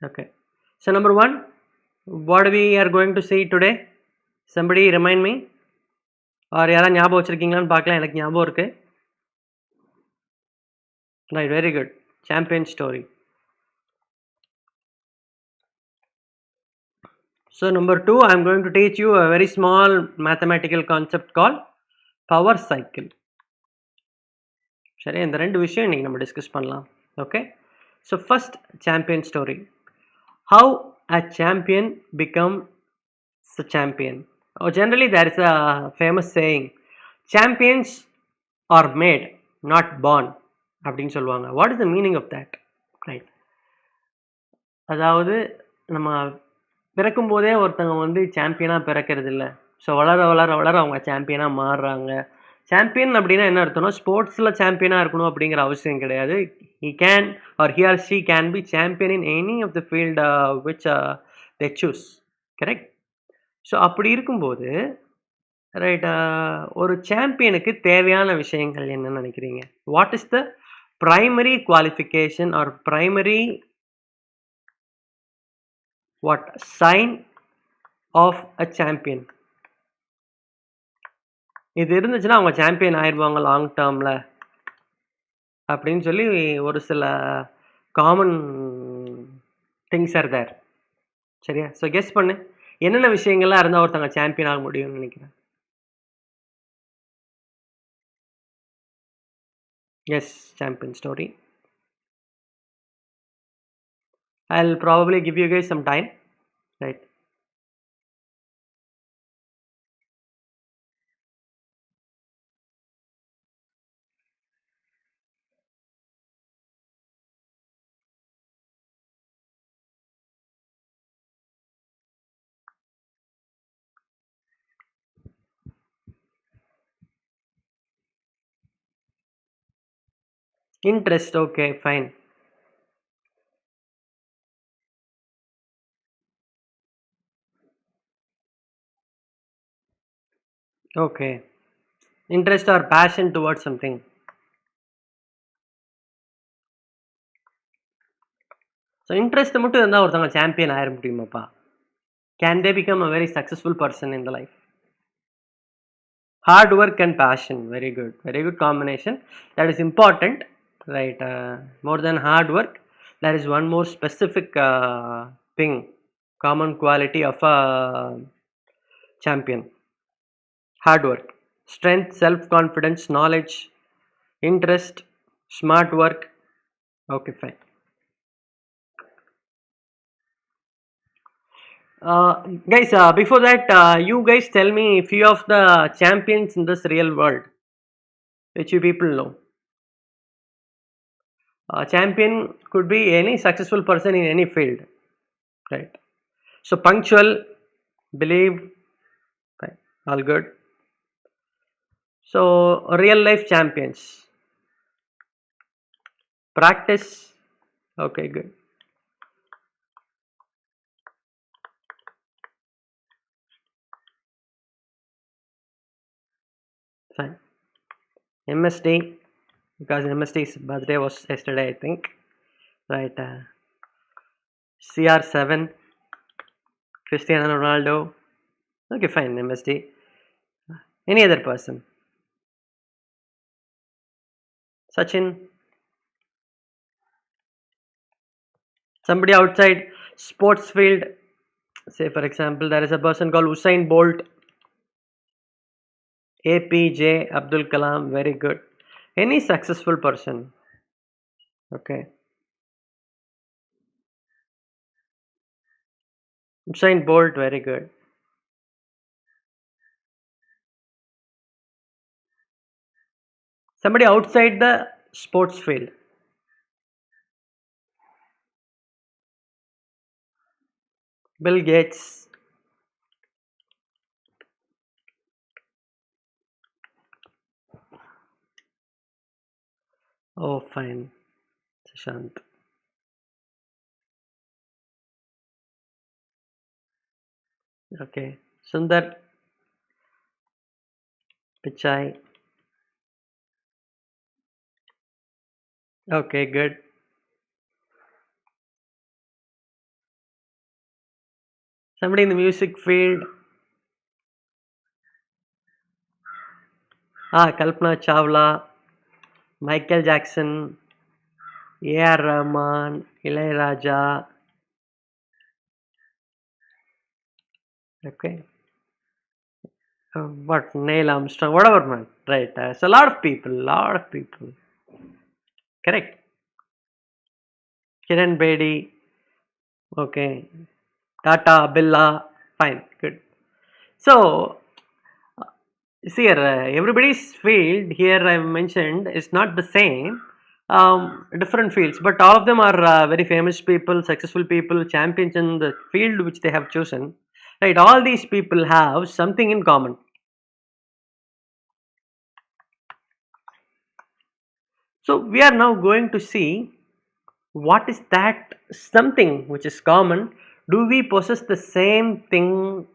Okay. So number one, what we are going to see today? Somebody remind me. Or யாரா ஞாபகம் வச்சிருக்கீங்களான்னு பார்க்கலாம். எனக்கு ஞாபகம் இருக்கு. Right, very good. Champion story. So number two, I'm going to teach you a very small mathematical concept called power cycle. சரி, இந்த ரெண்டு விஷயம் இன்னைக்கு நம்ம டிஸ்கஸ் பண்ணலாம். Okay. So first champion story. How a champion becomes a champion. Oh, generally, there is a famous saying, champions are made, not born. அப்படின்னு சொல்லுவாங்க. What is the meaning of that? Right. அதாவது நம்ம பிறக்கும் போதே ஒருத்தவங்க வந்து சாம்பியனாக பிறக்கிறது இல்லை. ஸோ வளர வளர வளர அவங்க சாம்பியனாக மாறுறாங்க. சாம்பியன் அப்படின்னா என்ன அர்த்தம்னா, ஸ்போர்ட்ஸில் சாம்பியனாக இருக்கணும் அப்படிங்கிற அவசியம் கிடையாது. he can or he or she can be champion in any of the field which they choose. Correct. So அப்படி இருக்கும்போது ரைட், ஒரு சாம்பியனுக்கு தேவையான விஷயங்கள் என்னன்னு நினைக்கிறீங்க? What is the primary qualification or primary what sign of a champion? இது இருந்துச்சுன்னா அவங்க சாம்பியன் ஆயிடுவாங்க லாங் டேர்மில் அப்படின்னு சொல்லி ஒரு சில காமன் திங்ஸ் ஆர் தேர். சரியா? ஸோ கெஸ் பண்ணு, என்னென்ன விஷயங்கள்லாம் இருந்தால் ஒருத்தவங்க சாம்பியன் ஆக முடியும்னு நினைக்கிறேன்? Yes, champion story. I'll probably give you guys some time, right? Interest, okay, fine. Okay, interest or passion towards something. So interest மட்டும் இருந்தால் ஒருத்தவங்க சாம்பியன் ஆயிட முடியுமாப்பா? Can they become a very successful person in the life? Hard work and passion, very good combination. That is important, right? More than hard work, there is one more specific thing, common quality of a champion: hard work, strength, self-confidence, knowledge, interest, smart work. Okay, fine. Guys, before that, you guys tell me a few of the champions in this real world which you people know. Champion could be any successful person in any field, right? So punctual, believe, right, all good. So real life champions, practice, okay, good. Fine. MSD, because MSD's birthday was yesterday, I think, right? CR7, Cristiano Ronaldo. Okay, fine, MSD. Any other person? Sachin. Somebody outside sports field, say for example, there is a person called Usain Bolt, APJ Abdul Kalam, very good. Any successful person, okay. Usain Bolt, very good. Somebody outside the sports field. Bill Gates. Oh, fine. Shant. Okay. Sundar Pichai. Okay, good. Somebody in the music field. Kalpana Chawla, Michael Jackson, A.R. Rahman, Ilayaraja. Okay. What, Neil Armstrong, whatever, man. Right. So a lot of people. Correct. Kiran Bedi. Okay. Tata, Billa. Fine. Good. So, see here, everybody's field here I mentioned is not the same. Different fields, but all of them are very famous people, successful people, champions in the field which they have chosen. Right. All these people have something in common. So we are now going to see what is that something which is common. Do we possess the same thing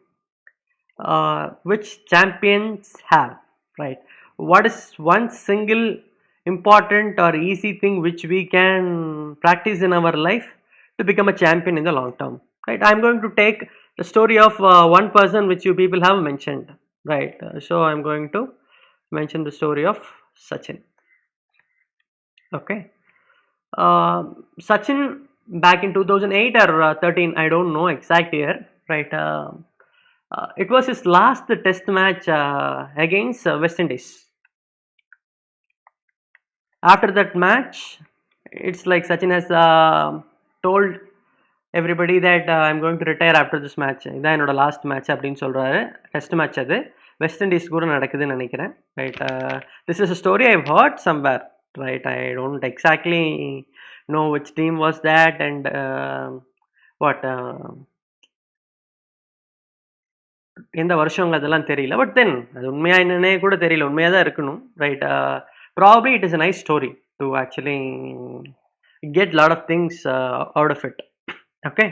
which champions have, right? What is one single important or easy thing which we can practice in our life to become a champion in the long term, right? I'm going to take the story of one person which you people have mentioned, right? So I'm going to mention the story of Sachin. Okay. Sachin back in 2008 or 13, I don't know exact year, right? It was his last test match against West Indies. After that match, it's like Sachin has told everybody that I'm going to retire after this match. இதான் என்னோட last match அப்படின்னு சொல்றாரு. Test match அது west Indies கூட நடக்குதுன்னு நினைக்கிறேன். Right. This is a story I've heard somewhere. Right. I don't exactly know which team was that and what எந்த வருஷங்க அதெல்லாம் தெரியல. பட் தென் அது உண்மையா என்னன்னே கூட தெரியல. உண்மையா தான் இருக்கணும். Right. Probably it is a nice story to actually get a lot of things out of it. Okay.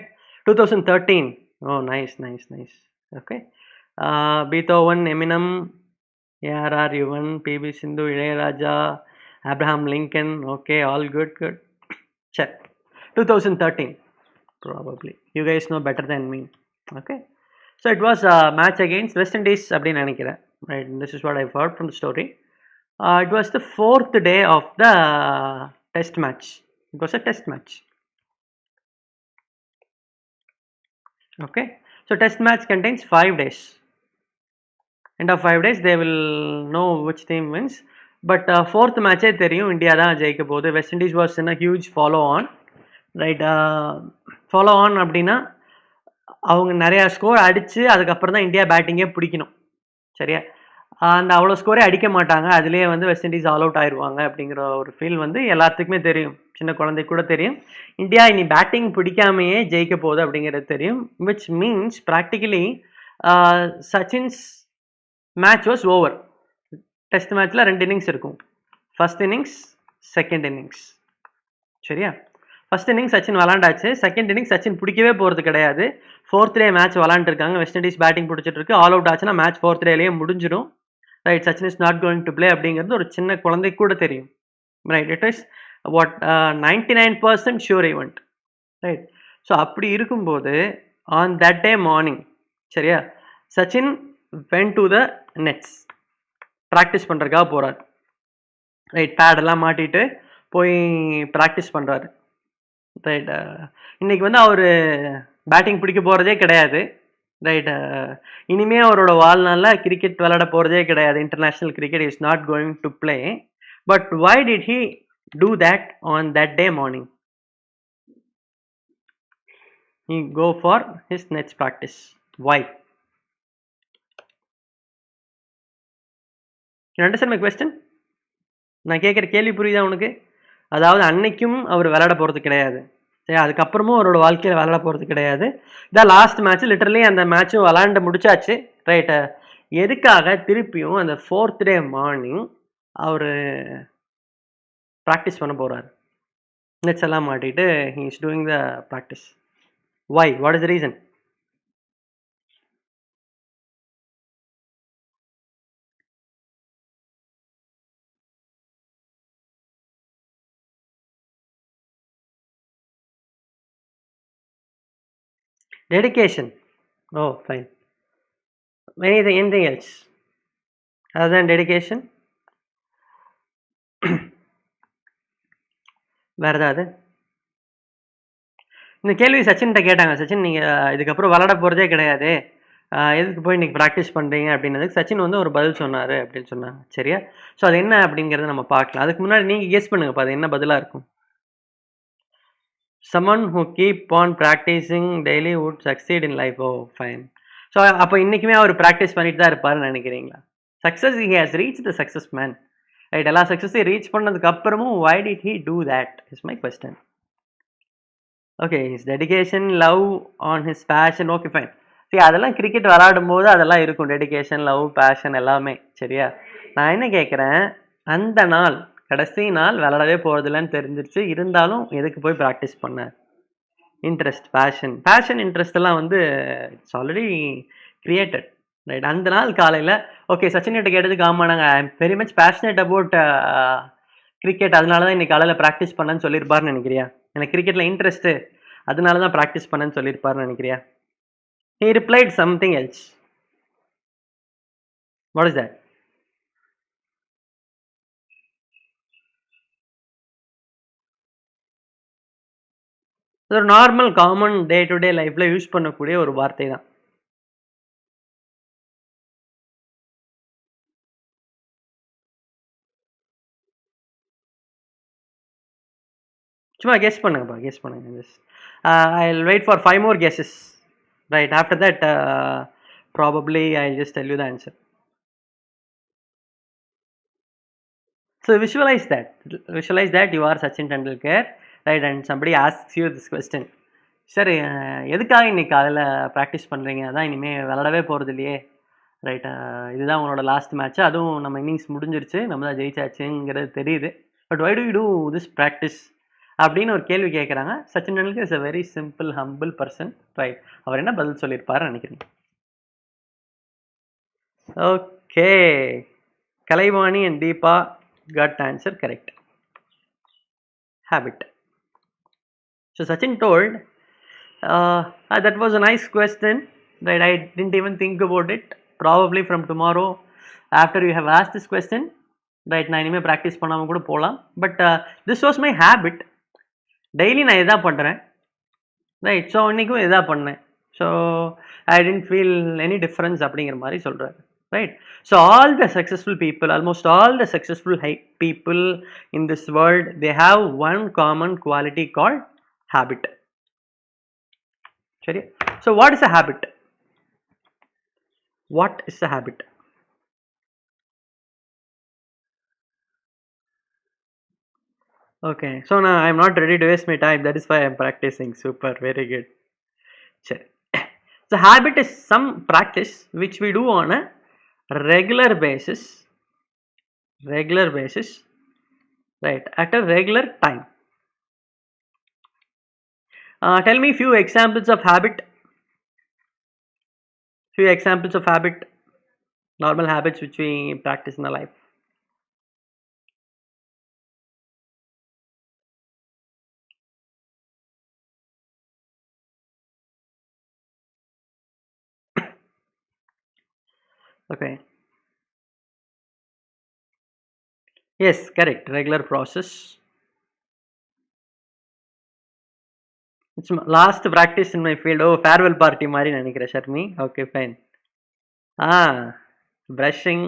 2013. Oh, nice. Okay. Beethoven, Eminem, ARR, Yuvan, PB Sindhu, Ilayaraja, Abraham Lincoln. Okay, all good. Check. 2013. Probably. You guys know better than me. Okay. So it was a match against West Indies அப்படின்னு நினைக்கிறேன். Right. This is what I've heard from the story. It was the 4th day of the test match. It was a test match. Okay. So test match contains 5 days. End of 5 days they will know which team wins. But 4th match தெரியும் India தான் ஜெயிக்க போகுது. West Indies was in a huge follow on. Right. Follow on அப்படின்னா அவங்க நிறையா score அடித்து அதுக்கப்புறம் தான் இந்தியா பேட்டிங்கே பிடிக்கணும். சரியா? அந்த அவ்வளோ ஸ்கோரே அடிக்க மாட்டாங்க. அதுலேயே வந்து வெஸ்ட் இண்டீஸ் ஆல் அவுட் ஆயிடுவாங்க அப்படிங்கிற ஒரு ஃபீல் வந்து எல்லாத்துக்குமே தெரியும். சின்ன குழந்தைக்கு கூட தெரியும். இந்தியா இனி பேட்டிங் பிடிக்காமையே ஜெயிக்க போகுது அப்படிங்கிறது தெரியும். Which means practically Sachin's match was over. Test மேட்ச்சில் 2 இன்னிங்ஸ் இருக்கும். First innings, second innings. சரியா? ஃபர்ஸ்ட் இன்னிங்ஸ் சச்சின் விளாண்டாச்சு. செகண்ட் இன்னிங்ஸ் சச்சின் பிடிக்கவே போகிறது கிடையாது. 4th டே மேட்ச் விளாண்டுருக்காங்க. வெஸ்ட் இண்டீஸ் பேட்டிங் பிடிச்சிட்டு இருக்கு. ஆல் அவுட் ஆச்சுன்னா மேட்ச் 4th டேலேயே முடிஞ்சிடும். Right. Sachin is not going to play அப்படிங்கிறது ஒரு சின்ன குழந்தைக்கு கூட தெரியும். Right. It is what 99% sure event. Right. So அப்படி இருக்கும்போது ஆன் தட் டே மார்னிங், சரியா, Sachin when to the nets practice பண்ணுறதுக்காக போகிறார். ரைட். பேடெல்லாம் மாட்டிட்டு போய் ப்ராக்டிஸ் பண்ணுறாரு. ரைட். இன்னைக்கு வந்து அவர் பேட்டிங் பிடிக்க போகிறதே கிடையாது. ரைட். இனிமே அவரோட வாழ்நாளில் கிரிக்கெட் விளையாட போகிறதே கிடையாது. International cricket is not going to play. But why did he do that on that day morning? He go for his nets practice. Why? You understand my question? நான் கேட்குற கேள்வி புரியுதா உனக்கு? அதாவது அன்னைக்கும் அவர் விளையாட போகிறது கிடையாது. சரி, அதுக்கப்புறமும் அவரோட வாழ்க்கையில் விளையாட போகிறது கிடையாது. இதான் லாஸ்ட் மேட்ச். லிட்டரலி அந்த மேட்சும் விளாண்டு முடிச்சாச்சு. ரைட்டு. எதுக்காக திருப்பியும் அந்த 4th டே மார்னிங் அவர் ப்ராக்டிஸ் பண்ண போகிறார்? நெட்ஸ் எல்லாம் மாட்டிட்டு he is doing the practice. Why? What is the reason? Dedication. Oh, fine. Anything else other than dedication? வேற ஏதாவது? இந்த கேள்வி சச்சின்கிட்ட கேட்டாங்க. சச்சின் நீங்க இதுக்கப்புறம் விளையாட போறதே கிடையாது. எதுக்கு போய் இன்னைக்கு பிராக்டிஸ் பண்றீங்க அப்படின்னதுக்கு சச்சின் வந்து ஒரு பதில் சொன்னாரு அப்படின்னு சொன்னாங்க. சரியா? ஸோ அது என்ன அப்படிங்கிறத நம்ம பார்க்கலாம். அதுக்கு முன்னாடி நீங்க கெஸ் பண்ணுங்கப்பா. அது என்ன பதிலா இருக்கும்? Someone who keep on practicing daily would succeed in life. Oh, fine. So அப்போ இன்னைக்குமே அவர் ப்ராக்டிஸ் பண்ணிட்டு தான் இருப்பாருன்னு நினைக்கிறீங்களா? Success he has reached the success man. Right, எல்லா சக்ஸஸையும் ரீச் பண்ணதுக்கு அப்புறமும் why did he do that is my question. Okay, his dedication, love on his passion. Okay fine. சரி, அதெல்லாம் கிரிக்கெட் விளையாடும் போது அதெல்லாம் இருக்கும், டெடிகேஷன், லவ், பேஷன் எல்லாமே. சரியா? நான் என்ன கேட்குறேன், அந்த நாள் கடைசி நாள் விளையாடவே போகிறதில்லன்னு தெரிஞ்சிருச்சு, இருந்தாலும் எதுக்கு போய் ப்ராக்டிஸ் பண்ண? இன்ட்ரெஸ்ட், பேஷன் இன்ட்ரெஸ்ட் எல்லாம் வந்து இட்ஸ் ஆல்ரெடி கிரியேட்டட். ரைட், அந்த நாள் காலையில் ஓகே சச்சின் கிட்ட கேட்டதுக்கு ஆமாம் நாங்கள் I am very much passionate about cricket, அதனால தான் இன்னைக்கு காலையில் ப்ராக்டிஸ் பண்ணேன்னு சொல்லியிருப்பாருன்னு நினைக்கிறியா? எனக்கு கிரிக்கெட்டில் இன்ட்ரெஸ்ட்டு, அதனால தான் ப்ராக்டிஸ் பண்ணேன்னு சொல்லியிருப்பாருன்னு நினைக்கிறியா? He replied something else. What is that? ஒரு normal common day to day லைஃப்ல யூஸ் பண்ணக்கூடிய ஒரு வார்த்தை தான். சும்மா கெஸ் பண்ணுங்கப்பா, கெஸ் பண்ணுங்க. Just I will wait for 5 more guesses. Right, after that probably I'll just tell you the answer. So visualize that you are Sachin Tendulkar, right, and somebody asks you this question. சரி, எதுக்காக இன்னைக்கு காலையில் practice பண்ணுறீங்க? அதான் இனிமேல் விளையாடவே போகிறது இல்லையே. Right, இதுதான் உங்களோட லாஸ்ட் மேட்ச்சு, அதுவும் நம்ம இன்னிங்ஸ் முடிஞ்சிருச்சு, நம்ம தான் ஜெயிச்சாச்சுங்கிறது தெரியுது. But why do you do this practice அப்படின்னு ஒரு கேள்வி கேட்குறாங்க. Sachin Tendulkar is a very simple humble person. Right, அவர் என்ன பதில் சொல்லியிருப்பாருன்னு நினைக்கிறீங்க? Okay, Kalaivani and Deepa got answer correct. Habit. So Sachin told, that was a nice question, right? I didn't even think about it. Probably from tomorrow after you have asked this question, right, நான் இனிமேல் practice பண்ணாமல் கூட போகலாம். But this was my habit. Daily நான் இதாக பண்ணுறேன், right. So இன்றைக்கும் இதாக பண்ணேன். So I tend feel any difference அப்படிங்கிற மாதிரி சொல்கிறேன். Right, so all the successful people, almost all the successful people in this world, they have one common quality called habit. Sorry, so what is a habit? What is a habit? Okay, so now I am not ready to waste my time, that is why I am practicing. Super, very good. Sure. So habit is some practice which we do on a regular basis, right, at a regular time. Tell me few examples of habit. Normal habits which we practice in our life. Okay, yes, correct, regular process. It's last practice in my field. Oh, farewell party mari nanikira Sharmi. Okay, fine. Brushing,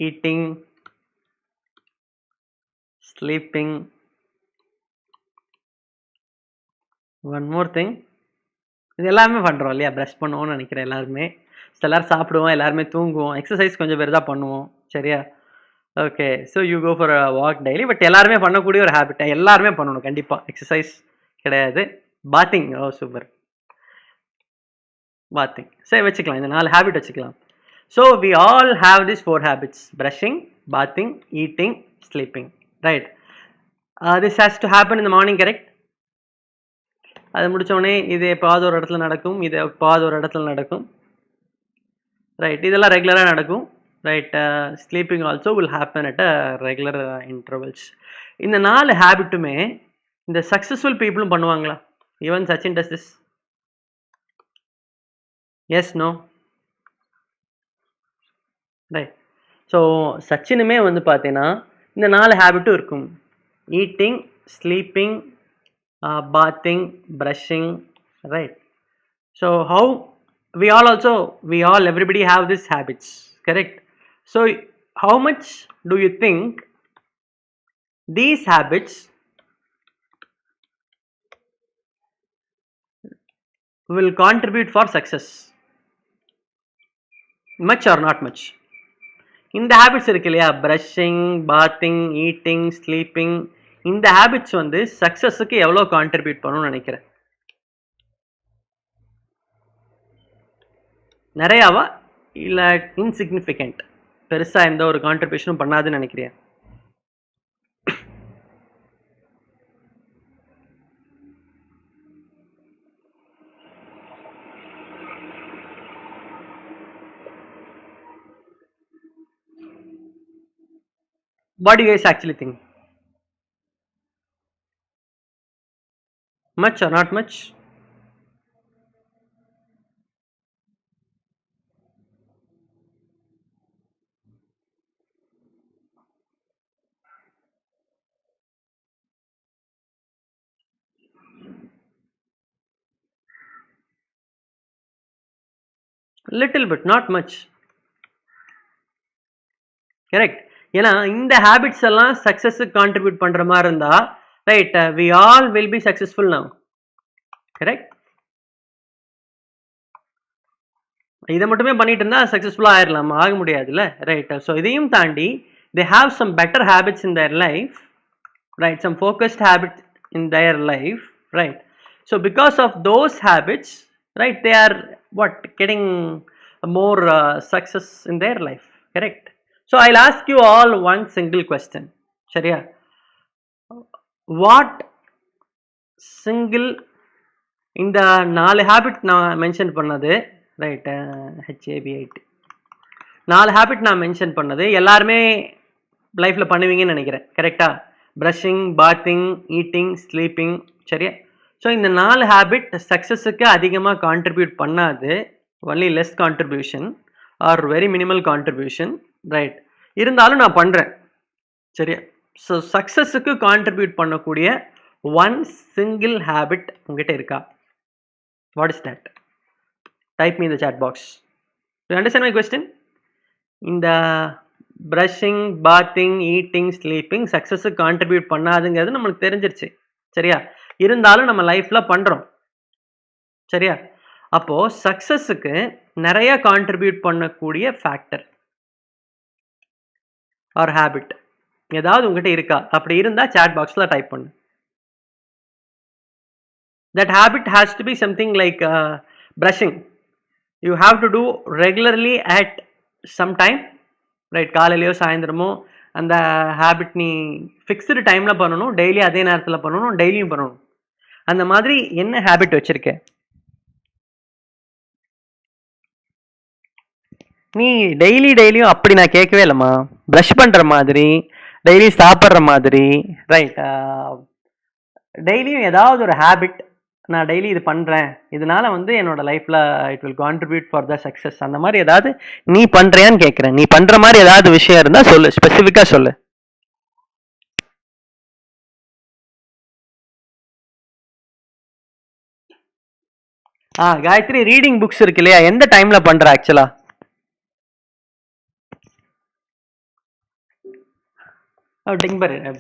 eating, sleeping. One more thing, இது எல்லாமே பண்ணுறோம் இல்லையா? Brush பண்ணுவோம்னு நினைக்கிறேன் எல்லாருமே. எல்லாரும் சாப்பிடுவோம், எல்லாருமே தூங்குவோம், எக்ஸசைஸ் கொஞ்சம் பேர் தான் பண்ணுவோம். சரியா? Okay, so you go for a walk daily. But எல்லாருமே பண்ணக்கூடிய ஒரு ஹேபிட், எல்லாருமே பண்ணணும் கண்டிப்பாக. எக்ஸசைஸ் கிடையாது. Bathing, oh super, bathing. சரி, வச்சுக்கலாம், இந்த 4 ஹேபிட் வச்சுக்கலாம். So we all have this 4 habits: brushing, bathing, eating, sleeping. Right, this has to happen in the morning, correct? அது முடித்தோடனே இது எப்பாவது ஒரு இடத்துல நடக்கும், இது எப்பாவது ஒரு இடத்துல நடக்கும். ரைட், இதெல்லாம் ரெகுலராக நடக்கும். Right, sleeping also will happen at a regular intervals. இந்த 4 ஹேபிட்டுமே இந்த சக்ஸஸ்ஃபுல் பீப்புளும் பண்ணுவாங்களா? Even Sachin does this? Yes, no? Right. So சச்சினுமே வந்து பார்த்தீங்கன்னா இந்த 4 ஹேபிட்டும் இருக்கும். Eating, sleeping, bathing, brushing, right? So how we all everybody have these habits, correct? So how much do you think these habits will contribute for success? Much or not much? இந்த habits இருக்கு இல்லையா, brushing, bathing, eating, sleeping, இந்த habits வந்து சக்ஸஸுக்கு எவ்வளோ contribute பண்ணணும்னு நினைக்கிறேன்? நிறையாவா இல்லை insignificant, பெருசாக எந்த ஒரு கான்ட்ரிபியூஷனும் பண்ணாதுன்னு நினைக்கிறியா? What do you guys actually think? Much or not much? Little bit, not much. Correct. ஏன்னா இந்த ஹேபிட்ஸ் எல்லாம் சக்ஸஸுக்கு கான்ட்ரிபியூட் பண்ணுற மாதிரி இருந்தா, right, we all will be successful now. Correct. இதை மட்டுமே பண்ணிட்டு இருந்தா சக்ஸஸ்ஃபுல்லாக ஆயிடலாமா? ஆக முடியாதுல்ல, ரைட். ஸோ இதையும் தாண்டி they have some better habits in their life, right? Some focused habits in their life, right? So because of those habits, right, they are what, getting more success in their life, correct? So I'll ask you all one single question, சரியா? What single, இந்த 4 habit நான் mention பண்ணது, right, HABIT 4 habit நான் mention பண்ணது எல்லாருமே லைஃப்பில் பண்ணுவீங்கன்னு நினைக்கிறேன், கரெக்டா? ப்ரஷிங், பாத்திங், ஈட்டிங், ஸ்லீப்பிங், சரியா? ஸோ இந்த 4 ஹேபிட் சக்ஸஸுக்கு அதிகமாக கான்ட்ரிபியூட் பண்ணாது, only less contribution or very minimal contribution, right. இருந்தாலும் நான் பண்ணுறேன், சரியா? ஸோ சக்ஸஸுக்கு கான்ட்ரிபியூட் பண்ணக்கூடிய ஒன் சிங்கிள் ஹேபிட் உங்ககிட்ட இருக்கா? What is that? Type me இந்த chat box. You understand my question? இந்த ப்ரஷிங், பாத்திங், ஈட்டிங், ஸ்லீப்பிங் சக்ஸஸுக்கு கான்ட்ரிபியூட் பண்ணாதுங்கிறது நம்மளுக்கு தெரிஞ்சிருச்சு, சரியா? இருந்தாலும் நம்ம லைஃப்பில் பண்ணுறோம், சரியா? அப்போது சக்ஸஸுக்கு நிறைய கான்ட்ரிபியூட் பண்ணக்கூடிய ஃபேக்டர் ஆர் ஹேபிட் ஏதாவது உங்ககிட்ட இருக்கா? அப்படி இருந்தால் சாட் பாக்ஸில் டைப் பண்ணு. That habit has to be something like brushing. You have to do regularly at some time, right? காலையிலையோ சாயந்தரமோ அந்த ஹேபிட் நீ ஃபிக்ஸ்டு டைமில் பண்ணணும், டெய்லி அதே நேரத்தில் பண்ணணும், டெய்லியும் பண்ணணும். அந்த மாதிரி என்ன ஹேபிட் வச்சுருக்க நீ? டெய்லியும் அப்படி நான் கேட்கவே இல்லைம்மா. ப்ரஷ் பண்ணுற மாதிரி, டெய்லி சாப்பிட்ற மாதிரி, ரைட், டெய்லியும் ஏதாவது ஒரு ஹேபிட், நான் டெய்லி இது பண்ணுறேன், இதனால வந்து என்னோட லைஃப்பில் it will contribute for the success, அந்த மாதிரி ஏதாவது நீ பண்ணுறியான்னு கேட்குறேன். நீ பண்ணுற மாதிரி ஏதாவது விஷயம் இருந்தால் சொல்லு, ஸ்பெசிஃபிக்காக சொல்லு. காயத்ரி, ரீடிங் புக்ஸ் இருக்கு இல்லையா, எந்த டைமில் பண்ணுற actually?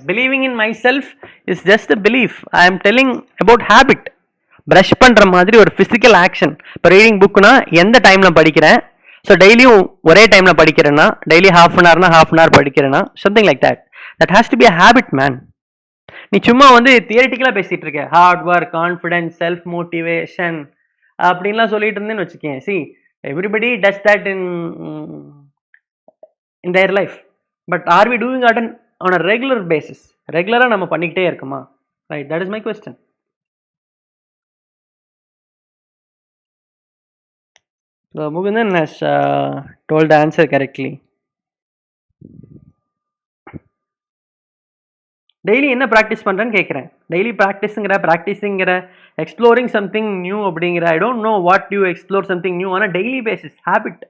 Believing in myself is just a belief. I am telling about habit. Brush பண்ணுற மாதிரி ஒரு ஃபிசிக்கல் ஆக்ஷன். இப்போ ரீடிங் புக்குனா எந்த டைமில் படிக்கிறேன், ஸோ டெய்லியும் ஒரே டைமில் படிக்கிறேன்னா, டெய்லி ஹாஃப் அன் ஹவர்னா ஹாஃப் அன் ஹவர் படிக்கிறேன்னா, something like that. That has to be a habit man. நீ சும்மா வந்து தியரிட்டிக்கலாக பேசிகிட்டு இருக்க, hard work, confidence, self motivation அப்படின்லாம் சொல்லிட்டு இருந்தேன்னு வச்சுக்கேன். See, everybody does that in their life. But are we doing at on a regular basis? ரெகுலராக நம்ம பண்ணிக்கிட்டே இருக்குமா? Right, that is my question. So Mugundan has told the answer correctly. Daily என்ன practice பண்ணுறேன்னு கேட்குறேன். டெய்லி ப்ராக்டிஸுங்கிற exploring something new அப்படிங்கிற I don't know what you explore something new. ஆனால் daily basis habit,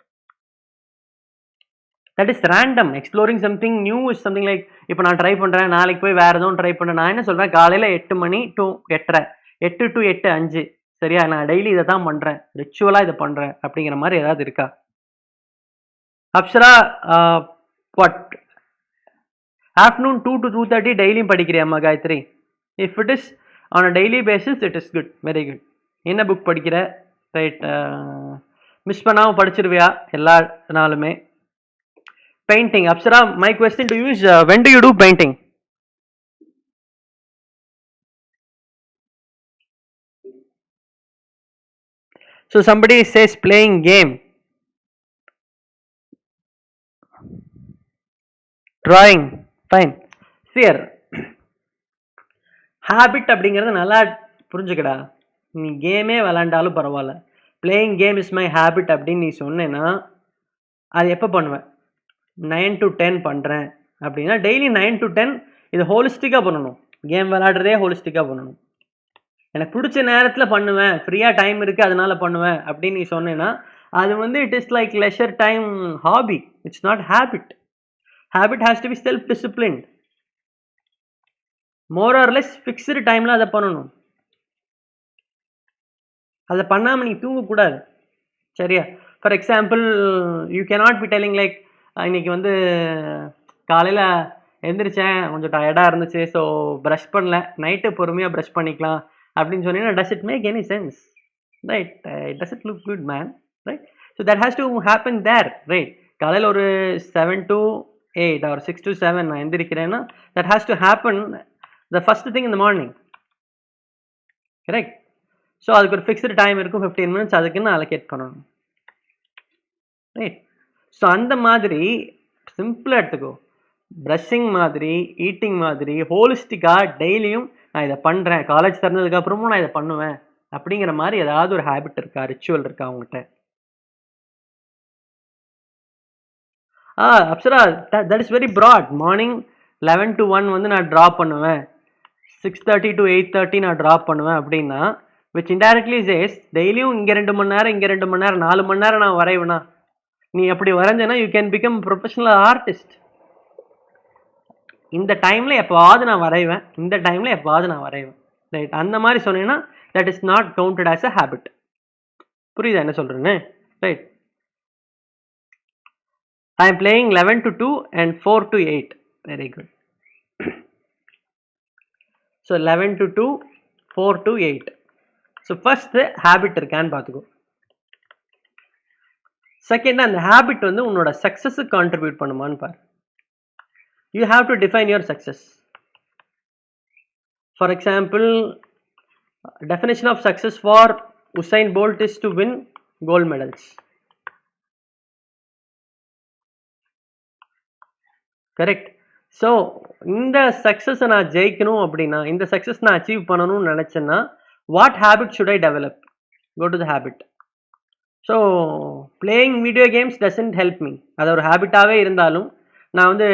that is random. Exploring something new is something like இப்போ நான் try பண்ணுறேன், நாளைக்கு போய் வேறு எதுவும் ட்ரை பண்ணுறேன். நான் என்ன சொல்கிறேன், காலையில் 8 மணி டு 8:30, 8 டு 8:05, சரியா? நான் டெய்லி இதை தான் பண்ணுறேன், ரிச்சுவலாக இதை பண்ணுறேன் அப்படிங்கிற மாதிரி ஏதாவது இருக்கா? அப்சரா, வாட் ஆஃப்டர்நூன் 2 to 2:30 டெய்லியும் படிக்கிறியாம்மா Gayathri? If it is on a daily basis it is good, very good. என்ன புக் படிக்கிற? ரைட், மிஸ் பண்ணாமல் படிச்சிருவியா எல்லா நாளுமே? Painting. Apsara, my question to you is when do you do painting? So somebody says playing game, drawing, fine. Here habit அப்படிங்கிறது நல்லா புரிஞ்சுக்கடா. நீ கேமே விளாண்டாலும் பரவாயில்ல, playing game is my habit அப்படின்னு நீ சொன்னேன்னா அது எப்போ பண்ணுவேன்? 9 to 10 பண்ணுறேன் அப்படின்னா டெய்லி 9 to 10 இது ஹோலிஸ்டிக்காக பண்ணணும். கேம் விளாடுறதே ஹோலிஸ்டிக்காக பண்ணணும். எனக்கு பிடிச்ச நேரத்தில் பண்ணுவேன், ஃப்ரீயாக டைம் இருக்குது அதனால பண்ணுவேன் அப்படின்னு நீ சொன்னேன்னா அது வந்து it is like leisure time hobby, it's not habit. Habit has to be self disciplined. More or less fixed டைமில் அதை பண்ணணும். அதை பண்ணாமல் நீ தூங்கக்கூடாது, சரியா? For example you cannot be telling like இன்னைக்கு வந்து காலையில் எழுந்திரிச்சேன், கொஞ்சம் டயர்டாக இருந்துச்சு, ஸோ ப்ரஷ் பண்ணல, நைட்டு பொறுமையாக ப்ரஷ் பண்ணிக்கலாம் அப்படின்னு சொன்னீங்கன்னா does it make any sense? Right, does it look good man? Right, so that has to happen there. Right, காலையில் ஒரு 7 to 8 or 6 to 7 நான் எந்திரிக்கிறேன்னா that has to happen the first thing in the morning, correct? So அதுக்கு ஒரு fixed time இருக்கும், 15 minutes அதுக்குன்னு allocate பண்ணணும், right? So அந்த மாதிரி சிம்பிளாக எடுத்துக்கோ. ப்ரஷிங் மாதிரி, ஈட்டிங் மாதிரி ஹோலிஸ்டிக்காக டெய்லியும் நான் இதை பண்ணுறேன், காலேஜ் திறந்ததுக்கப்புறமும் நான் இதை பண்ணுவேன் அப்படிங்கிற மாதிரி ஏதாவது ஒரு ஹேபிட் இருக்கா, ரிச்சுவல் இருக்கா அவங்ககிட்ட? Apsara, that is very broad. Morning 11 to 1 வந்து நான் ட்ரா பண்ணுவேன், 6:30 to 8:30 நான் ட்ராப் பண்ணுவேன் அப்படின்னா விச் இன்டைரக்ட்லி சேஸ் டெய்லியும் இங்கே 2 மணி நேரம், இங்கே 2 மணி நேரம், 4 மணி நேரம் நான் வரைவேனா? நீ அப்படி வரைஞ்சேன்னா you can become professional artist. இந்த டைமில் எப்போவாவது நான் வரைவேன், இந்த டைமில் எப்போவாவது நான் வரைவேன், ரைட்? அந்த மாதிரி சொன்னீங்கன்னா that is not counted as a habit. புரியுதா என்ன சொல்கிறேன்னு? Right, I am playing 11 to 2 and 4 to 8. Very good. So 11 to 2, 4 to 8. So first habit இருக்கான்னு பார்த்துக்கோ. செகண்ட், அந்த ஹேபிட் வந்து உன்னோட சக்ஸஸுக்கு கான்ட்ரிபியூட் பண்ணுமான்னு பாரு. You have to define your success. For example, definition of success for Usain Bolt is to win gold medals, correct? So இந்த சக்ஸஸை நான் ஜெயிக்கணும் அப்படின்னா, இந்த சக்ஸஸ் நான் அச்சீவ் பண்ணணும்னு நினச்சேன்னா what habit should I develop? Go to the habit. So playing video games doesn't help me. அது ஒரு ஹேபிட்டாகவே இருந்தாலும் நான் வந்து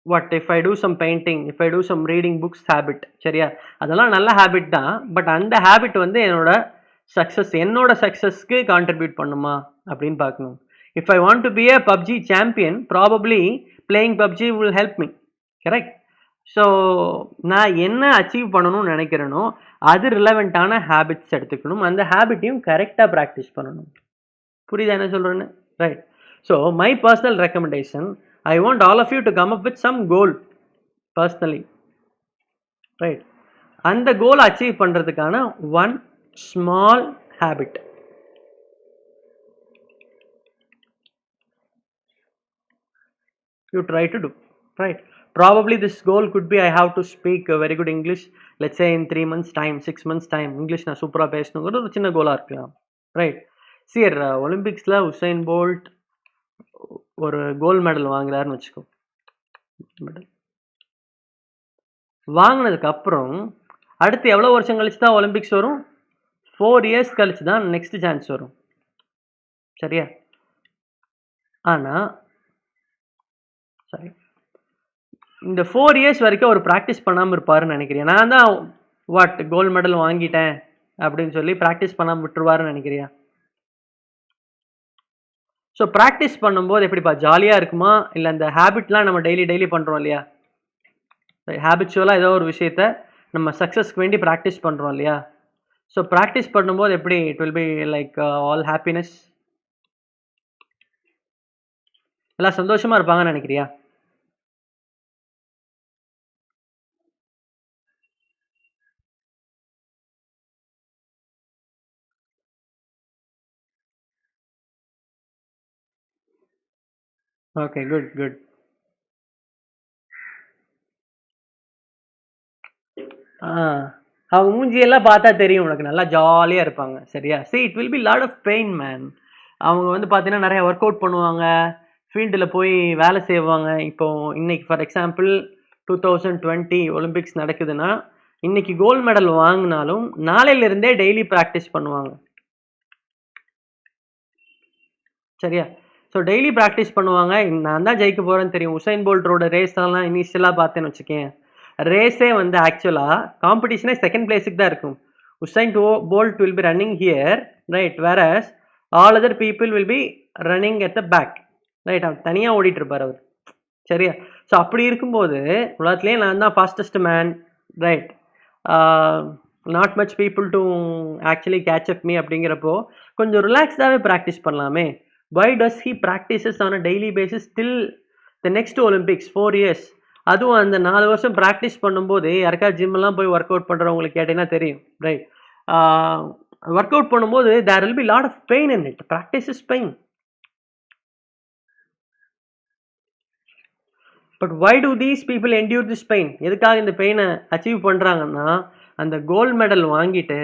what if I do some painting, if I do some reading books habit, சரியா? அதெல்லாம் நல்ல ஹேபிட் தான். பட் அந்த ஹேபிட் வந்து என்னோட சக்ஸஸ்க்கு கான்ட்ரிபியூட் பண்ணுமா அப்படின்னு பார்க்கணும். If I want to be a PUBG champion, probably playing PUBG will help me, correct? So நான் என்ன அச்சீவ் பண்ணணும்னு நினைக்கிறேனோ அது ரிலவெண்ட்டான ஹேபிட்ஸ் எடுத்துக்கணும், அந்த ஹேபிட்டையும் கரெக்டாக ப்ராக்டிஸ் பண்ணணும். புரியுதா என்ன சொல்கிறேன்னு? Right. So my personal recommendation, I want all of you to come up with some goal personally, right? அந்த கோல் அச்சீவ் பண்ணுறதுக்கான one small habit. You try to do, right? Probably this goal could be I have to speak a very good English, let's say in 3 months time, 6 months time, English நான் சூப்பராக பேசணுங்கிற ஒரு சின்ன கோலாக இருக்கலாம், right? சரி, ஒலிம்பிக்ஸில் Usain Bolt ஒரு gold medal வாங்குறாருன்னு வச்சுக்கோ. வாங்கினதுக்கப்புறம் அடுத்து எவ்வளோ வருஷம் கழிச்சு தான் ஒலிம்பிக்ஸ் வரும்? 4 years கழிச்சு தான் நெக்ஸ்ட் சான்ஸ் வரும், சரியா? ஆனால் சரி, இந்த 4 இயர்ஸ் வரைக்கும் அவர் ப்ராக்டிஸ் பண்ணாமல் இருப்பாருன்னு நினைக்கிறேன். நான் தான் கோல்டு மெடல் வாங்கிட்டேன் அப்படின்னு சொல்லி ப்ராக்டிஸ் பண்ணாமல் விட்டுருவாருன்னு நினைக்கிறியா? ஸோ ப்ராக்டிஸ் பண்ணும்போது எப்படிப்பா ஜாலியாக இருக்குமா? இல்லை அந்த ஹேபிட்லாம் நம்ம டெய்லி பண்ணுறோம் இல்லையா? ஹேபிச்சுவலாக ஏதோ ஒரு விஷயத்த நம்ம சக்ஸஸ்க்கு வேண்டி ப்ராக்டிஸ் பண்ணுறோம் இல்லையா? ஸோ ப்ராக்டிஸ் பண்ணும்போது எப்படி it will be like all happiness? எல்லாம் சந்தோஷமாக இருப்பாங்கன்னு நினைக்கிறியா? Okay, good. ஆ. அவங்க மூஞ்சியெல்லாம் பார்த்தா தெரியும் உனக்கு நல்லா ஜாலியா இருப்பாங்க. சரியா? It will be lot of pain man. அவங்க வந்து பார்த்தீங்கன்னா, நெறைய ஒர்க் அவுட் பண்ணுவாங்க. ஃபீல்டுல போய் வேலை செய்வாங்க. இப்போ இன்னைக்கு ஃபார் எக்ஸாம்பிள் 2020 ஒலிம்பிக்ஸ் நடக்குதுன்னா, இன்னைக்கு கோல்ட் மெடல் வாங்குனாலும், நாளையிலிருந்தே டெய்லி பிராக்டிஸ் பண்ணுவாங்க. சரியா? ஸோ டெய்லி பிராக்டிஸ் பண்ணுவாங்க. நான் தான் ஜெயிக்க போறேன்னு தெரியும். உசைன் போல்ட்டோட ரேஸ்லாம் இனிஷியலா பார்த்தேன்னு வச்சுக்கயேன். ரேஸே வந்து ஆக்சுவலா காம்படிஷனே செகண்ட் பிளேஸுக்கு தான் இருக்கும். Usain Bolt will be running here, right? Whereas all other people will be running at the back, right? அவர் தனியா ஓடிட்டு இருப்பார் அவர். சரியா? ஸோ அப்படி இருக்கும்போது உலகத்திலேயே நான் தான் fastest man, right? Not much people to actually catch up me அப்படிங்கிறப்போ கொஞ்சம் ரிலாக்ஸ்டாகவே ப்ராக்டிஸ் பண்ணலாமே. why does he practices on a daily basis till the next Olympics 4 years? அதுவும் அந்த 4 வருஷம் ப்ராக்டிஸ் பண்ணும்போது யாருக்கா ஜிம்மெல்லாம் போய் ஒர்க் அவுட் பண்ணுறவங்களுக்கு கேட்டிங்கன்னா தெரியும், ரைட்? ஒர்க் அவுட் பண்ணும்போது there will be lot of pain in it. Practice is pain. But why do these people endure this pain? எதுக்காக இந்த பெயினை அச்சீவ் பண்ணுறாங்கன்னா, அந்த கோல்டு மெடல் வாங்கிட்டு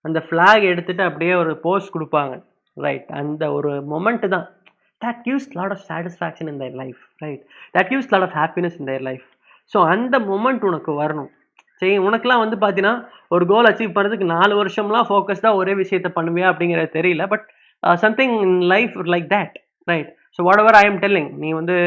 அந்த ஃப்ளாக் எடுத்துட்டு அப்படியே ஒரு போஸ் கொடுப்பாங்க, ரைட்? அந்த ஒரு மொமெண்ட் தான் that gives lot of satisfaction in their life, right? That gives lot of happiness in their life. So அந்த மொமெண்ட் உனக்கு வரணும். சரி, உனக்குலாம் வந்து பார்த்தீங்கன்னா ஒரு கோல் அச்சீவ் பண்ணுறதுக்கு 4 வருஷம்லாம் ஃபோக்கஸ்டாக ஒரே விஷயத்த பண்ணுவியா அப்படிங்கிறது தெரியல. But something in life like that, right? So what ever I am telling, நீ வந்து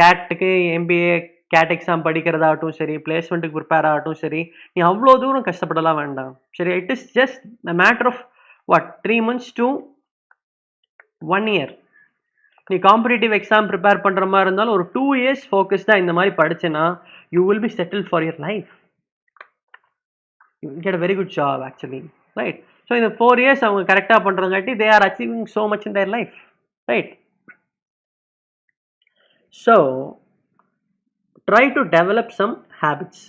கேட்டுக்கு எம்பிஏ கேட் எக்ஸாம் படிக்கிறதாகட்டும் சரி, பிளேஸ்மெண்ட்டுக்கு ப்ரிப்பேர் ஆகட்டும் சரி, நீ அவ்வளோ தூரம் கஷ்டப்படலாம் வேண்டாம். சரி, it is just a matter of 3 months to 1 year. நீ காம்படிட்டிவ் எக்ஸாம் ப்ரிப்பேர் பண்ணுற மாதிரி இருந்தாலும் ஒரு 2 years ஃபோக்கஸ்டாக இந்த மாதிரி படிச்சேன்னா you will be settle for your life. You get a very good job actually, right? So இந்த 4 years அவங்க கரெக்டாக பண்ணுறங்காட்டி they are achieving so much in their life, right? So try to develop some habits.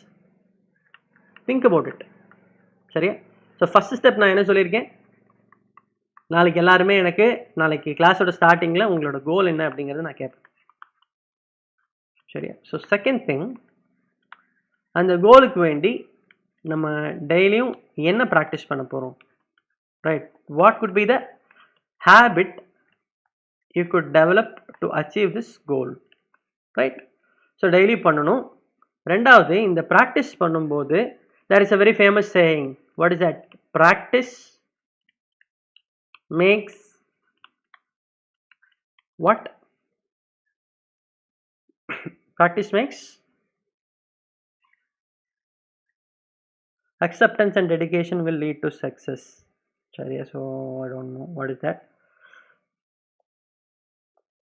Think about it. சரியா? So first step நான் என்ன சொல்லியிருக்கேன்? நாளைக்கு எல்லாருமே எனக்கு நாளைக்கு கிளாஸோட ஸ்டார்டிங்கில் உங்களோட கோல் என்ன அப்படிங்கிறத நான் கேட்பேன். சரியா? ஸோ செகண்ட் திங், அந்த கோலுக்கு வேண்டி நம்ம டெய்லியும் என்ன ப்ராக்டிஸ் பண்ண போகிறோம், right? What could be the habit you could develop to achieve this goal, right? So daily பண்ணணும். ரெண்டாவது, இந்த ப்ராக்டிஸ் பண்ணும்போது there is a very famous saying. What is that? Practice makes what? Practice makes acceptance and dedication will lead to success. Sorry, so I don't know what is that.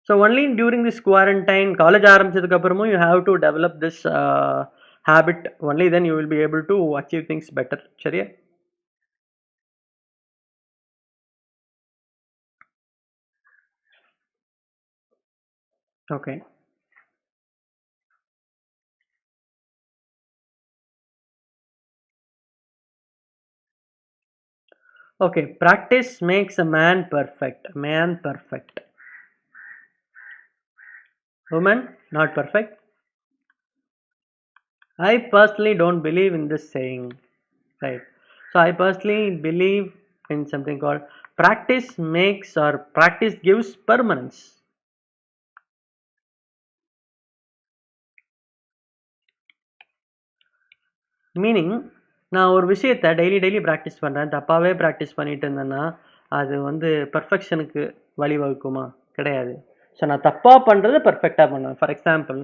So only during this quarantine, college ஆரம்பிச்சதுக்கு அப்புறமும் you have to develop this habit. Only then you will be able to achieve things better. சரியா? Okay. Okay, practice makes a man perfect. Man perfect. Woman not perfect. I personally don't believe in this saying, right? So I personally believe in something called practice makes or practice gives permanence. Meaning, நான் ஒரு விஷயத்தை daily practice பண்ணுறேன், தப்பாகவே practice பண்ணிட்டு இருந்தேன்னா அது வந்து பர்ஃபெக்ஷனுக்கு வழிவகுக்குமா? கிடையாது. So நான் தப்பாக பண்ணுறது பர்ஃபெக்டாக பண்ணுவேன். ஃபார் எக்ஸாம்பிள்,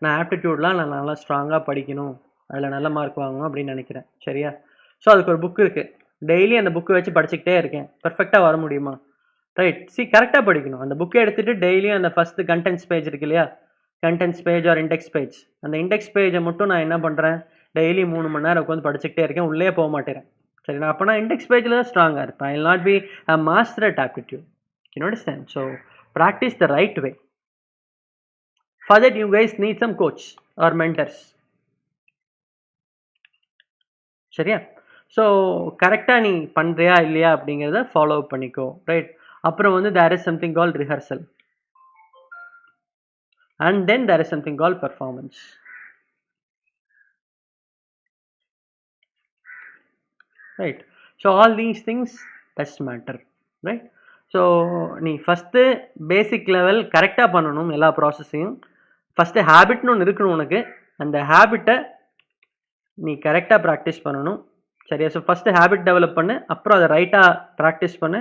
நான் ஆப்டிடியூட்லாம் நான் நல்லா ஸ்ட்ராங்காக படிக்கணும், அதில் நல்ல மார்க் வாங்கணும் அப்படின்னு நினைக்கிறேன். சரியா? ஸோ அதுக்கு ஒரு புக் இருக்குது. டெய்லி அந்த புக்கை வச்சு படிச்சுக்கிட்டே இருக்கேன். பெர்ஃபெக்டாக வர முடியுமா? ரைட். கரெக்டாக படிக்கணும். அந்த புக்கை எடுத்துகிட்டு டெய்லியும் அந்த ஃபஸ்ட்டு கண்டென்ட்ஸ் பேஜ் இருக்கு இல்லையா? Contents page R index page. அந்த இண்டெக்ஸ் பேஜை மட்டும் நான் என்ன பண்ணுறேன், டெய்லி 3 மணி நேரம் உட்காந்து படிச்சுக்கிட்டே இருக்கேன். உள்ளே போக மாட்டேறேன். சரிங்களா? அப்போ நான் இண்டெக்ஸ் பேஜில் தான் ஸ்ட்ராங்காக இருப்பேன். I will not be a master at aptitude. You understand? So practice the right way. For that you guys need some coach or mentors. சரியா? ஸோ கரெக்டாக நீ பண்ணுறியா இல்லையா அப்படிங்கிறத ஃபாலோ பண்ணிக்கோ. ரைட். அப்புறம் வந்து there is something call rehearsal and then there is something call performance. Right. So all these things does matter. Right. So நீ ஃபஸ்ட்டு பேசிக் லெவல் கரெக்டாக பண்ணணும் எல்லா ப்ராசஸையும். ஃபஸ்ட்டு ஹேபிட்னு ஒன்று இருக்கணும் உனக்கு. அந்த ஹேபிட்டை நீ கரெக்டாக ப்ராக்டிஸ் பண்ணணும். சரியா? ஸோ ஃபஸ்ட்டு ஹேபிட் டெவலப் பண்ணு, அப்புறம் அதை ரைட்டாக ப்ராக்டிஸ் பண்ணு,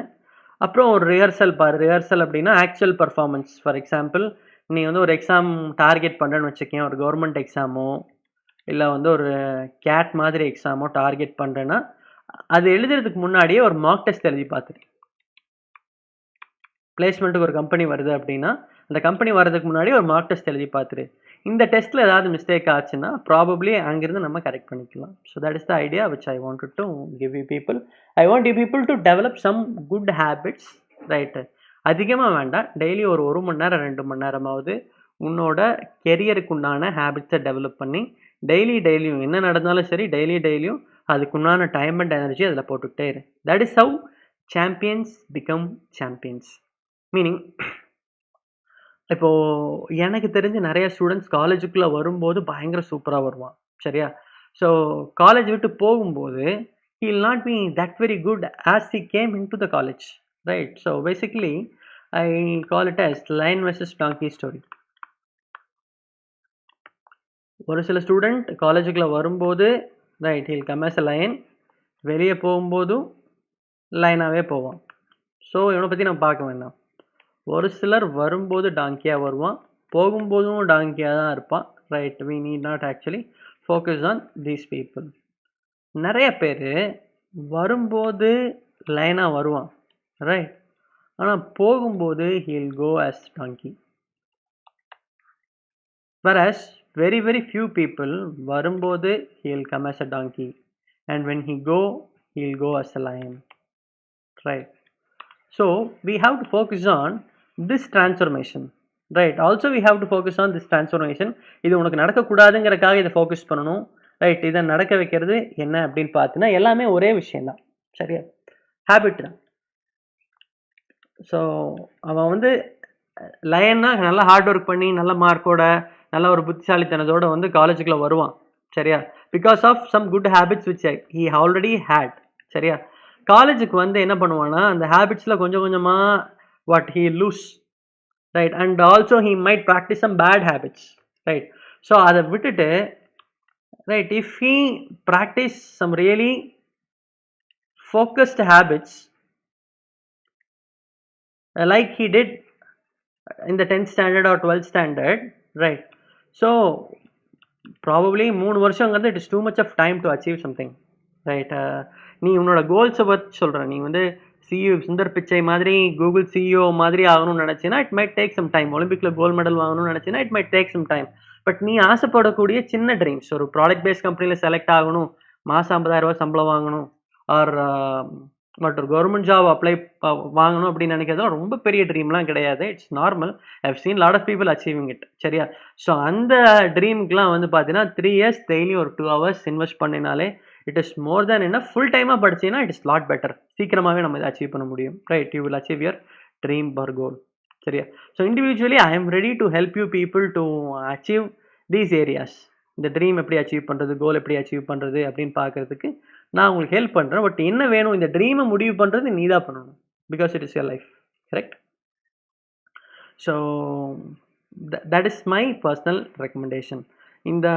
அப்புறம் ஒரு ரிஹர்சல் பாரு. ரிஹர்சல் அப்படின்னா ஆக்சுவல் பர்ஃபார்மன்ஸ். ஃபார் எக்ஸாம்பிள், நீ வந்து ஒரு எக்ஸாம் டார்கெட் பண்ணுறேன்னு வச்சுக்கேன், ஒரு கவர்மெண்ட் எக்ஸாமோ இல்லை வந்து ஒரு கேட் மாதிரி எக்ஸாமோ டார்கெட் பண்ணுறேன்னா, அது எழுதுறதுக்கு முன்னாடியே ஒரு மார்க் டெஸ்ட் எழுதி பார்த்துரு. பிளேஸ்மெண்ட்டுக்கு ஒரு கம்பெனி வருது அப்படின்னா, அந்த கம்பெனி வர்றதுக்கு முன்னாடி ஒரு மார்க் டெஸ்ட் எழுதி பார்த்துரு. இந்த டெஸ்ட்டில் ஏதாவது மிஸ்டேக் ஆச்சுன்னா ப்ராபப்ளி அங்கேருந்து நம்ம கரெக்ட் பண்ணிக்கலாம். So that is the idea which I wanted to give you people. I want you people to develop some good habits. Right. அதிகமாக வேண்டாம், டெய்லி ஒரு மணி நேரம் 2 மணி நேரமாவது உன்னோட கெரியருக்கு உண்டான ஹேபிட்ஸை டெவலப் பண்ணி டெய்லியும் என்ன நடந்தாலும் சரி டெய்லியும் அதுக்குண்டான டைம் அண்ட் எனர்ஜி அதில் போட்டுக்கிட்டே இரு. That is how champions become champions. Meaning, இப்போது எனக்கு தெரிஞ்ச நிறைய ஸ்டூடெண்ட்ஸ் காலேஜுக்குள்ளே வரும்போது பயங்கர சூப்பராக வருவான். சரியா? ஸோ காலேஜ் விட்டு போகும்போது he will not be that very good as he came into the college. Right? So basically I call it as lion versus donkey story. ஒரு சில ஸ்டூடெண்ட் காலேஜுக்குள்ளே வரும்போது right he'll come as a lion, வெளியே போகும்போதும் லைனாகவே போவான். So இவனை பற்றி நம்ம பார்க்க வேண்டாம். ஒரு சிலர் வரும்போது டாங்கியாக வருவான், போகும்போதும் டாங்கியாக தான் இருப்பான். Right. we need not actually focus on these people. நிறைய பேர் வரும்போது லைனாக வருவான். ரைட். ஆனால் போகும்போது he'll go as donkey. whereas very few people வரும்போது he'll come as a donkey and when he'll go as a lion. Right. So we have to focus on this transformation. Right. Also we have to focus on this transformation. இது உனக்கு நடக்கக்கூடாதுங்கிறக்காக இதை focus பண்ணணும். Right. இதை நடக்க வைக்கிறது என்ன அப்படின்னு பார்த்தீங்கன்னா எல்லாமே ஒரே விஷயந்தான். சரியா? ஹேபிட் தான். ஸோ அவன் வந்து லயன்னா நல்லா ஹார்ட் ஒர்க் பண்ணி நல்ல மார்க்கோட நல்ல ஒரு புத்திசாலித்தனத்தோடு வந்து காலேஜுக்குள்ளே வருவான். சரியா? Because of some good habits which he already had. சரியா? காலேஜுக்கு வந்து என்ன பண்ணுவான்னா அந்த ஹேபிட்ஸில் கொஞ்சமாக what he lose. Right. And also he might practice some bad habits. Right. So அதை விட்டுட்டு right, if he practice some really focused habits like he did in the 10th standard or 12th standard, right, so probably 3 வருஷங்கிறது it is too much of time to achieve something. Right. நீ உன்னோட கோல்ஸை பற்றி சொல்கிற, நீ வந்து CEO Sundar Pichai மாதிரி Google CEO மாதிரி ஆகணும்னு நினச்சின்னா it might take some time. ஒலிம்பிக்கில் கோல்டு மெடல் வாங்கணும்னு நினச்சின்னா it might take some time. But நீ ஆசைப்படக்கூடிய சின்ன ட்ரீம்ஸ், ஒரு ப்ராடக்ட் பேஸ்ட் கம்பெனியில் செலக்ட் ஆகணும், மாதம் 50,000 சம்பளம் வாங்கணும், ஆர் பட் ஒரு கவர்மெண்ட் ஜாப் அப்ளை வாங்கணும் அப்படின்னு நினைக்கிறதும் ரொம்ப பெரிய ட்ரீம்லாம் கிடையாது. It's normal. I've seen lot of people achieving it. சரியா? ஸோ அந்த ட்ரீமுக்குலாம் வந்து பார்த்தீங்கன்னா 3 years டெய்லி ஒரு 2 hours இன்வெஸ்ட் பண்ணினாலே இட் இஸ் மோர் தேன் என்ன. ஃபுல் டைமாக படிச்சிங்கன்னா இட் இஸ் லாட் பெட்டர். சீக்கிரமாகவே நம்ம இதை அச்சீவ் பண்ண முடியும். Right. You will achieve your dream or goal. சரியா? So individually I am ready to help you people to achieve these areas. இந்த ட்ரீம் எப்படி அச்சீவ் பண்ணுறது, கோல் எப்படி அச்சீவ் பண்ணுறது அப்படின்னு பார்க்குறதுக்கு நான் உங்களுக்கு ஹெல்ப் பண்ணுறேன். பட் என்ன வேணும், இந்த ட்ரீமை முடிவு பண்ணுறது நீ தான் பண்ணணும். Because it is your life. Correct? So that is my personal recommendation. இந்த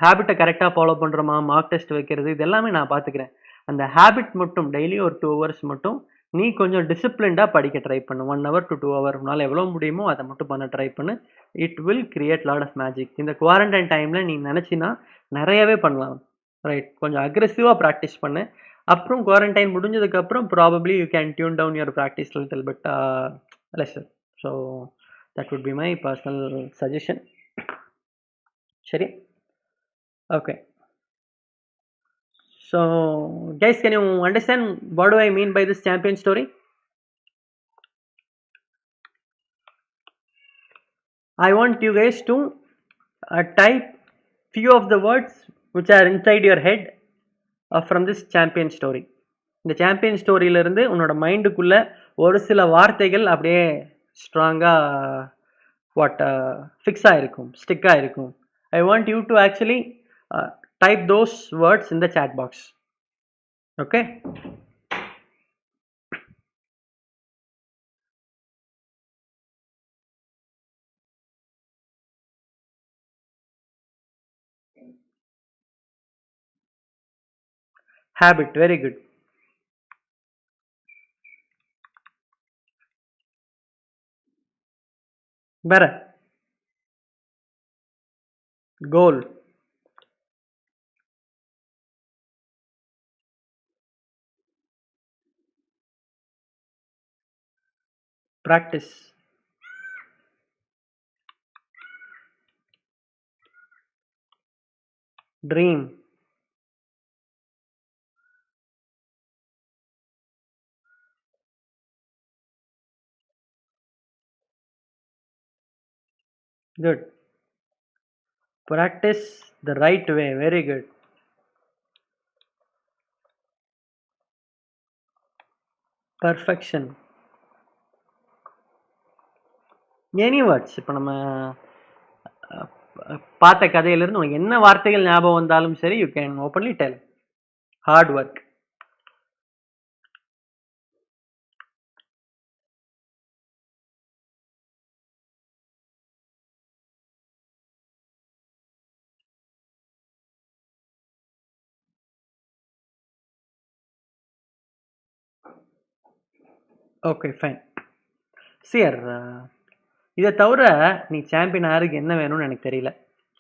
ஹேபிட்டை கரெக்டாக ஃபாலோ பண்ணுறோமா, மார்க் டெஸ்ட் வைக்கிறது, இது எல்லாமே நான் பார்த்துக்கிறேன். அந்த ஹேபிட் மட்டும் டெய்லி ஒரு 2 hours மட்டும் நீ கொஞ்சம் டிசிப்ளின்டாக படிக்க ட்ரை பண்ணு. 1 ஹவர் டு 2 ஹவர் உன்னால் எவ்வளோ முடியுமோ அதை மட்டும் பண்ண ட்ரை பண்ணு. It will create lot of magic. இந்த குவாரண்டைன் டைமில் நீ நினச்சின்னா நிறையவே பண்ணலாம். ரைட், கொஞ்சம் அக்ரெசிவாக ப்ராக்டிஸ் பண்ணு. அப்புறம் குவாரண்டைன் முடிஞ்சதுக்கப்புறம் probably you can tune down your practice little but lesser. So that would be my personal suggestion. சரி, okay. So guys, can you understand what do I mean by this champion story? I want you guys to type few of the words which are inside your head from this champion story. இந்த champion ஸ்டோரியிலிருந்து உன்னோட மைண்டுக்குள்ள ஒரு சில வார்த்தைகள் அப்படியே ஸ்ட்ராங்காக fix ஆகிருக்கும், stick ஆகிருக்கும். ஐ want you to actually type those words in the chat box. Okay? Habit, very good. Better. Goal. Practice. Dream. Good. Practice the right way. Very good. Perfection. Any words. இப்போ நம்ம பார்த்த கதையிலிருந்து உனக்கு என்ன வார்த்தைகள் ஞாபகம் வந்தாலும் சரி, you can openly tell. Hard work. Okay, fine. Cheer, இதை தவிர நீ சாம்பியன் ஆகிறதுக்கு என்ன வேணும்னு எனக்கு தெரியல.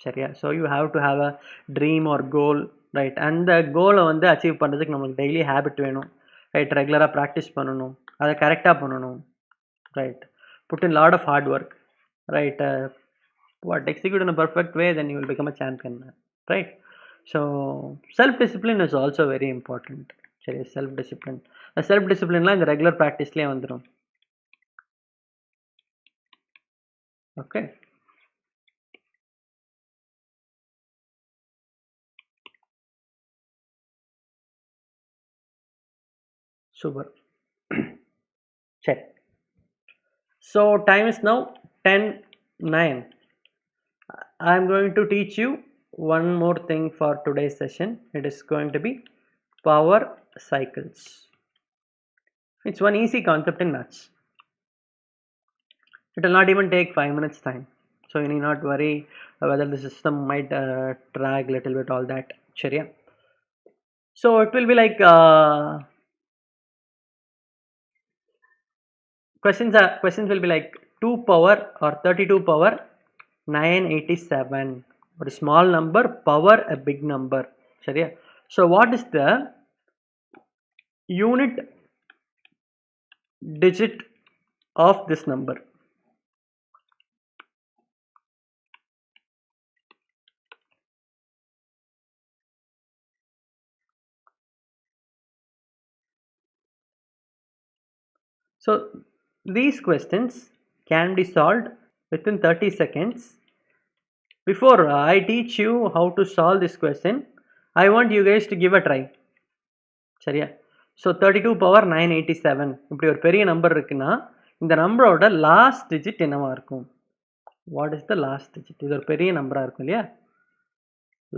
சரியா? So you have to have a dream or goal. Right, அந்த கோலை வந்து அச்சீவ் பண்ணுறதுக்கு நம்மளுக்கு டெய்லி ஹேபிட் வேணும். ரைட், ரெகுலராக ப்ராக்டிஸ் பண்ணணும், அதை கரெக்டாக பண்ணணும். Right, put in lot of hard work. Right, execute in a perfect way, then you will become a champion. Right? So self discipline is also very important. சரி, self discipline. self disciplineலாம் இந்த regular ப்ராக்டிஸ்லேயே வந்துடும். Okay, super. சரி, so time is now 10:09. I am going to teach you one more thing for today's session. It is going to be power cycles. It's one easy concept in maths. It will not even take 5 minutes time, so you need not worry whether the system might drag little bit, all that. Sharia. So it will be like questions will be like 2 power or 32 power 987, or a small number power a big number. Sharia. So what is the unit digit of this number? So these questions can be solved within 30 seconds. Before I teach you how to solve this question, I want you guys to give a try. சரியா? So 32 power 987 இப்படி ஒரு பெரிய number இருக்குன்னா இந்த நம்பரோட last digit என்னவா இருக்கும்? What is the last digit? இது ஒரு பெரிய நம்பராக இருக்கும் இல்லையா?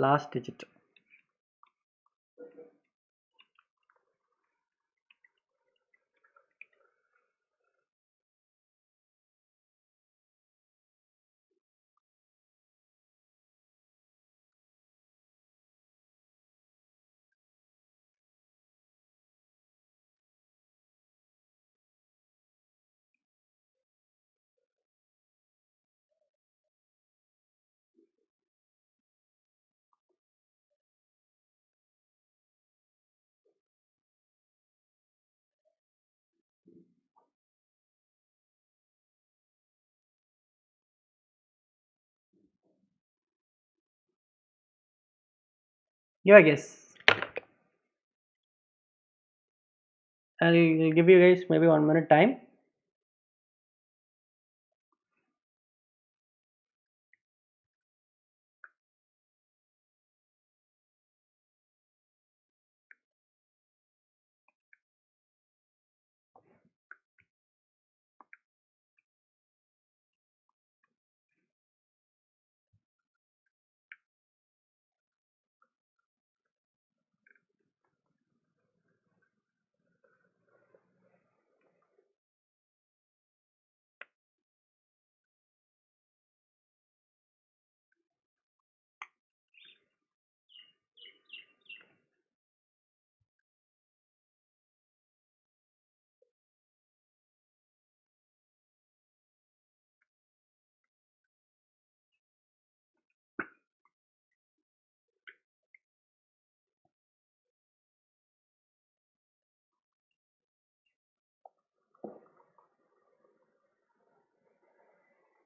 Last digit. Your guess. I'll give you guys maybe 1 minute time.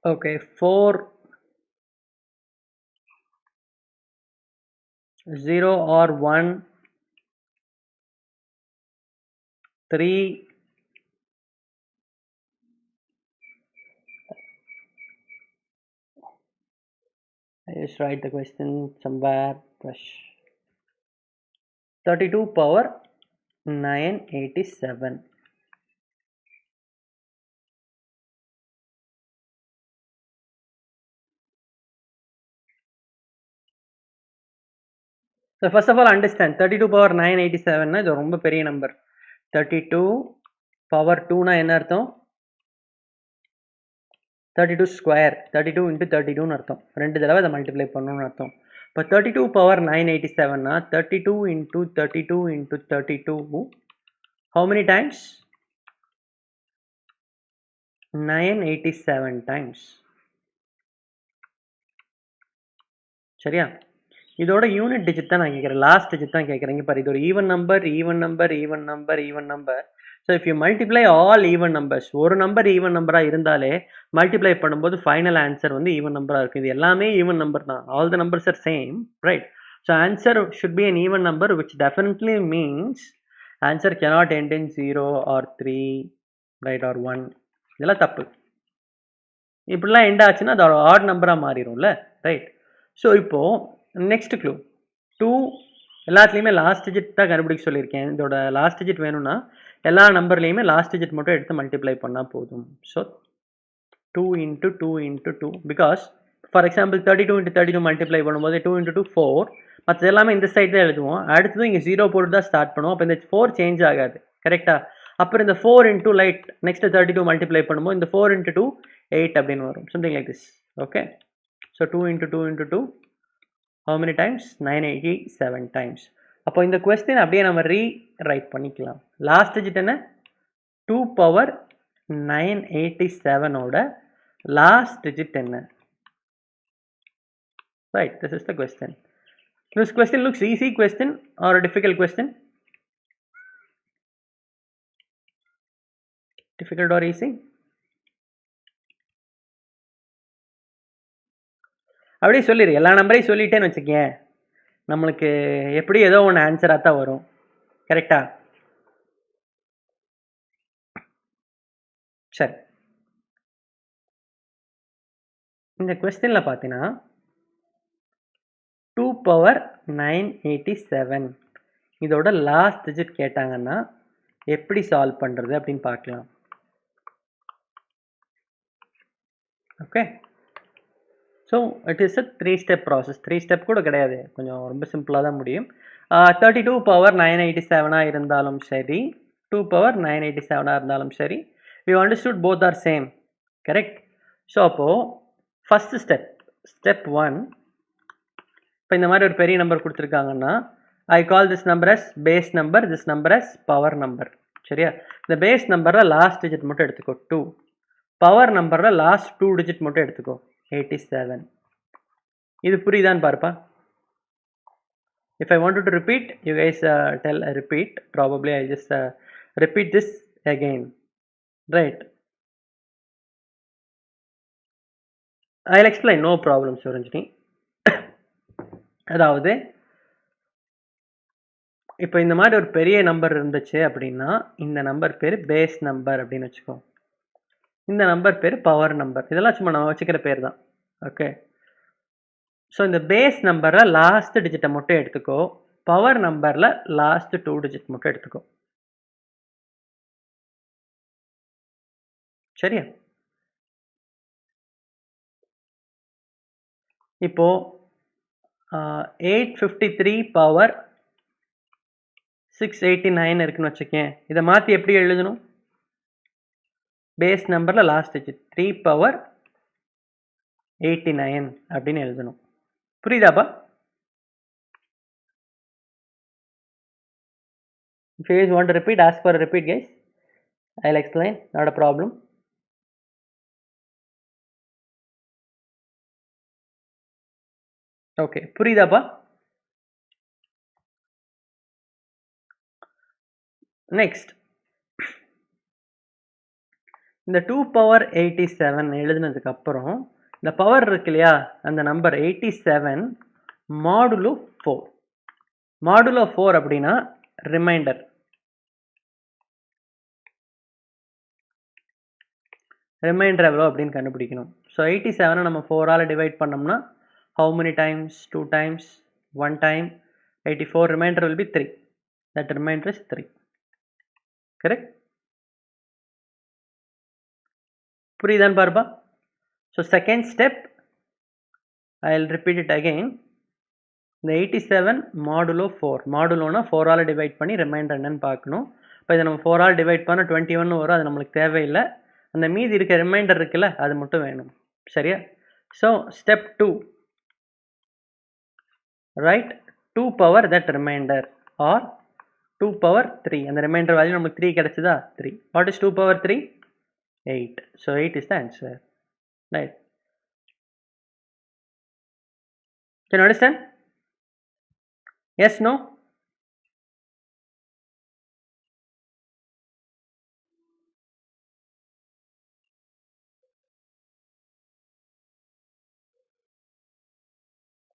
Okay, 4, 0 or 1, 3. I just write the question somewhere. Brush. 32 power 987. So first of all, understand 32 power 987 இது ரொம்ப பெரிய number. 32 power 2 னா என்ன அர்த்தம்? 32 ஸ்கொயர், 32 into 32 னு அர்த்தம். ரெண்டு தடவை அதை மல்டிப்ளை பண்ணணும்னு அர்த்தம். இப்போ 32 power 987 னா 32 into 32 into 32 how many times? 987 times. சரியா? இதோட யூனிட் டிஜிட் தான் நான் கேட்குறேன், லாஸ்ட் டிஜிட் தான் கேட்குறேன். இங்கே பாரு, இது ஒரு even number, even number, even number, even number. So if you multiply all even numbers, ஒரு நம்பர் ஈவன் நம்பராக இருந்தாலே மல்டிப்ளை பண்ணும்போது ஃபைனல் ஆன்சர் வந்து ஈவன் நம்பராக இருக்கும். இது எல்லாமே ஈவன் நம்பர் தான், all the numbers are same, right? So answer should be an even number which definitely means answer cannot end in 0 or 3, right, or 1. இதெல்லாம் தப்பு. இப்படிலாம் எண்ட் ஆச்சுன்னா அது ஆட் நம்பராக மாறிடும்ல, ரைட்? ஸோ இப்போது நெக்ஸ்ட் க்ளூ 2, எல்லாத்துலேயுமே last digit தான் கண்டுபிடிக்க சொல்லியிருக்கேன். இதோட லாஸ்ட் டிஜிட் வேணும்னா எல்லா நம்பர்லேயுமே லாஸ்ட் டிஜிட் மட்டும் எடுத்து மல்டிப்ளை பண்ணால் போதும். So 2 into 2 into 2, because for example 32 into 32 multiply பண்ணும்போது 2 into 2 4, மற்றது எல்லாமே இந்த சைட் தான் எழுதுவோம். அடுத்ததும் இங்கே 0 போட்டு தான் ஸ்டார்ட் பண்ணுவோம். அப்போ இந்த 4 சேஞ்ச் ஆகாது, கரெக்டாக? அப்புறம் இந்த 4 into லைட் நெக்ஸ்ட் 32 மல்டிப்ளை பண்ணும்போது இந்த 4 into 2 8 அப்படின்னு வரும், something like this. Okay, so 2 into 2 into 2 how many times? 987 times. அப்போ இந்த கொஸ்டின் அப்படியே நம்ம ரீரைட் பண்ணிக்கலாம். லாஸ்ட் டிஜிட் என்ன? 2 power 987 ஓட லாஸ்ட் டிஜிட் என்ன? Right, this is the question. This question looks easy question or a difficult question? Difficult or easy? அப்படியே சொல்லிடு, எல்லா நம்பரையும் சொல்லிட்டேன்னு வச்சுக்கேன், நம்மளுக்கு எப்படி ஏதோ ஒன்று ஆன்சராக தான் வரும், கரெக்டா? சரி, இந்த கொஸ்டினில் பார்த்தீங்கன்னா 2 power 987 இதோட லாஸ்ட் டிஜிட் கேட்டாங்கன்னா எப்படி சால்வ் பண்ணுறது அப்படின்னு பார்க்கலாம். Okay, so it is a 3 step process. 3 step கூட கிடையாது, கொஞ்சம் ரொம்ப சிம்பிளாக தான் முடியும். 32 power 987 இருந்தாலும் சரி, 2 power 987 இருந்தாலும் சரி, we understood both are same, correct? So அப்போது ஃபஸ்ட்டு ஸ்டெப் 1, இப்போ இந்த மாதிரி ஒரு பெரிய நம்பர் கொடுத்துருக்காங்கன்னா I call this number as base number, this number as power number, சரியா? இந்த பேஸ் நம்பரில் லாஸ்ட் டிஜிட் மட்டும் எடுத்துக்கோ 2, பவர் நம்பரில் லாஸ்ட் 2 டிஜிட் மட்டும் எடுத்துக்கோ 87. இது புரியுதான்னு பாருப்பா. If I wanted to repeat, you guys tell a repeat. Probably I just repeat this again, right? I'll explain, no problem, Suranjini. அதாவது இப்போ இந்த மாதிரி ஒரு பெரிய நம்பர் இருந்துச்சு அப்படின்னா இந்த நம்பர் பேர் பேஸ் நம்பர் அப்படின்னு வச்சுக்கோ. இந்த நம்பர் பேர் பவர் நம்பர். இதெல்லாம் சும்மா நான் வச்சுக்கிற பேர் தான். ஓகே. ஸோ இந்த பேஸ் நம்பரில் லாஸ்ட் டிஜிட்டை மட்டும் எடுத்துக்கோ. பவர் நம்பரில் லாஸ்ட் 2 டிஜிட் மட்டும் எடுத்துக்கோ. சரியா? இப்போ 853 பவர் 689 இருக்குன்னு வச்சுக்கேன். இதை மாற்றி எப்படி எழுதணும்? பேஸ் நம்பரில் லாஸ்ட் டிஜிட் 3 பவர் 89 அப்படின்னு எழுதணும். புரியுதாப்பா? If you guys want to repeat, ask for a repeat, guys. I'll explain, not a problem. Okay, புரியுதாப்பா? நெக்ஸ்ட் இந்த 2 பவர் 87 எழுதுனதுக்கு அப்புறம் இந்த பவர் இருக்கு இல்லையா, அந்த நம்பர் 87 மாடுலோ 4. மாடுலோ 4 அப்படின்னா ரிமைண்டர். ரிமைண்டர் எவ்வளோ அப்படின்னு கண்டுபிடிக்கணும். ஸோ 87 நம்ம 4ஆல் டிவைட் பண்ணோம்னா how many times? 2 times, 1 time, 84. Remainder will be 3. That remainder is 3. Correct? புரியுதான் பாருப்பா? So second step, I'll repeat it again. இந்த 87 மாடுலோ 4. மாடுலோனா 4ஆல் டிவைட் பண்ணி ரிமைண்டர் என்னன்னு பார்க்கணும். இப்போ இதை நம்ம 4ஆல் டிவைட் பண்ண 21 வரும். அது நம்மளுக்கு தேவையில்லை. அந்த மீதி இருக்க ரிமைண்டர் இருக்குல்ல, அது மட்டும் வேணும். சரியா? So step 2, write 2 power that remainder or 2 power 3. அந்த ரிமைண்டர் வேல்யூ நமக்கு 3 கிடைச்சதா? 3. What is 2 power 3? 8. So 8 is the answer. Right. Can you understand? Yes, no?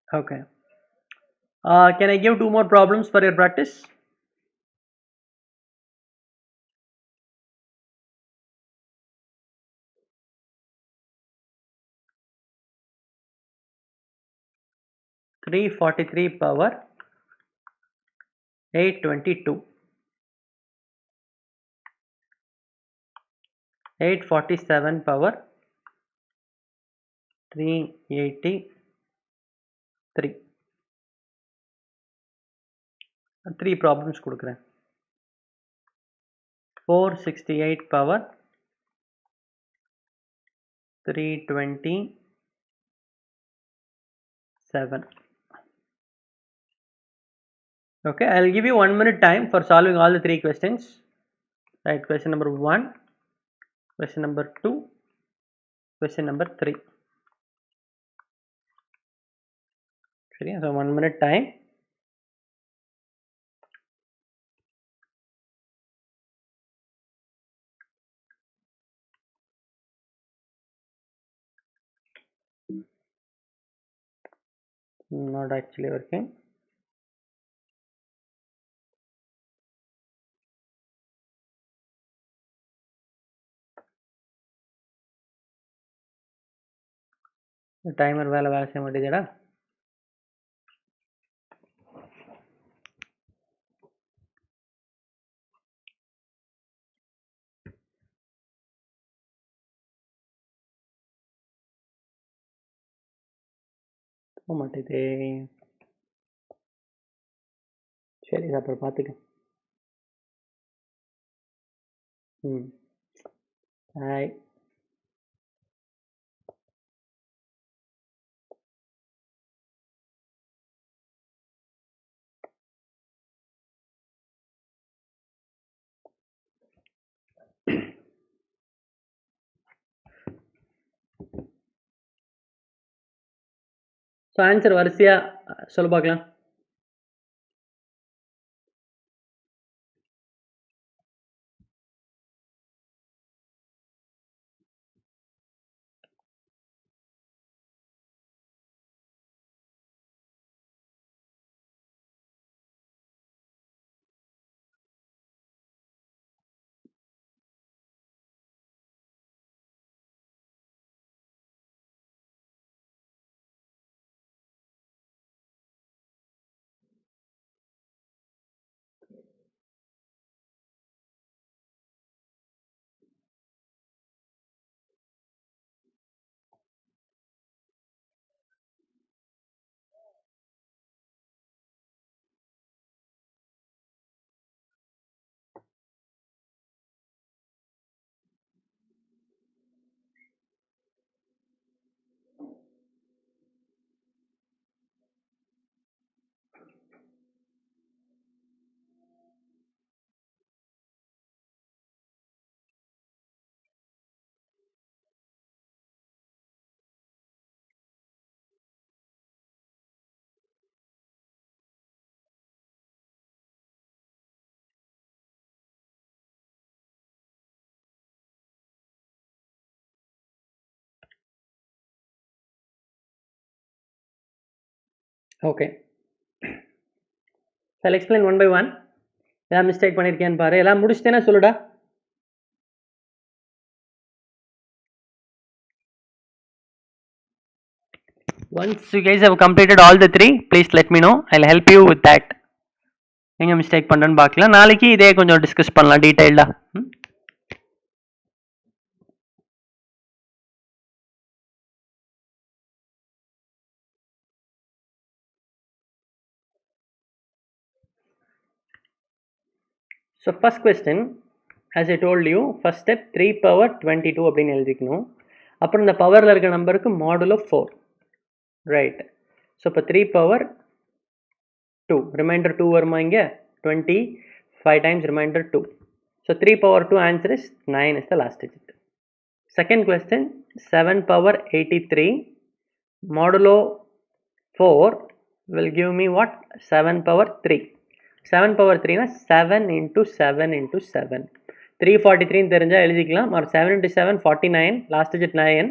Okay. Can I give 2 more problems for your practice? Three 43 power 822. 847 power 383. 3 problems கொடுக்கிறேன். 468 power 327. Okay, I'll give you 1 minute time for solving all the 3 questions. Right, question number 1, question number 2, question number 3. So 1 minute time. Not actually working. Timer வேலை செய்ய மாட்டேங்குதுடா. போக மாட்டேதே. சரி, அப்புறம் பார்த்துக்க. Hi. So answer வரிசையாக சொல்ல பார்க்கலாம். Okay. So I'll explain one by one. ஏதாவது மிஸ்டேக் பண்ணியிருக்கேன்னு பாரு. எல்லாம் முடிச்சிட்டேன்னா சொல்லுடா. Once you guys have completed all the three, please let me know. I'll help you with that. எங்கே மிஸ்டேக் பண்ணுறேன்னு பார்க்கலாம். நாளைக்கு இதே கொஞ்சம் டிஸ்கஸ் பண்ணலாம் டீட்டெயில்டாக. So first question, as I told you, first step 3 power 22 அப்படின்னு எழுதிக்கணும். அப்புறம் இந்த பவரில் இருக்க நம்பருக்கு மாடுலோ 4, ரைட். ஸோ இப்போ 3 power 2, ரிமைண்டர் 2 வருமா இங்கே, 25 times remainder 2. So 3 power 2 answer is 9 is the last digit. Second question, 7 power 83 modulo 4 will give me what? 7 power 3. 7 power 3 na 7 into 7 into 7. 343 தெரிஞ்சா எழுதிக்கலாம். or 7 into 7 49, last digit 9.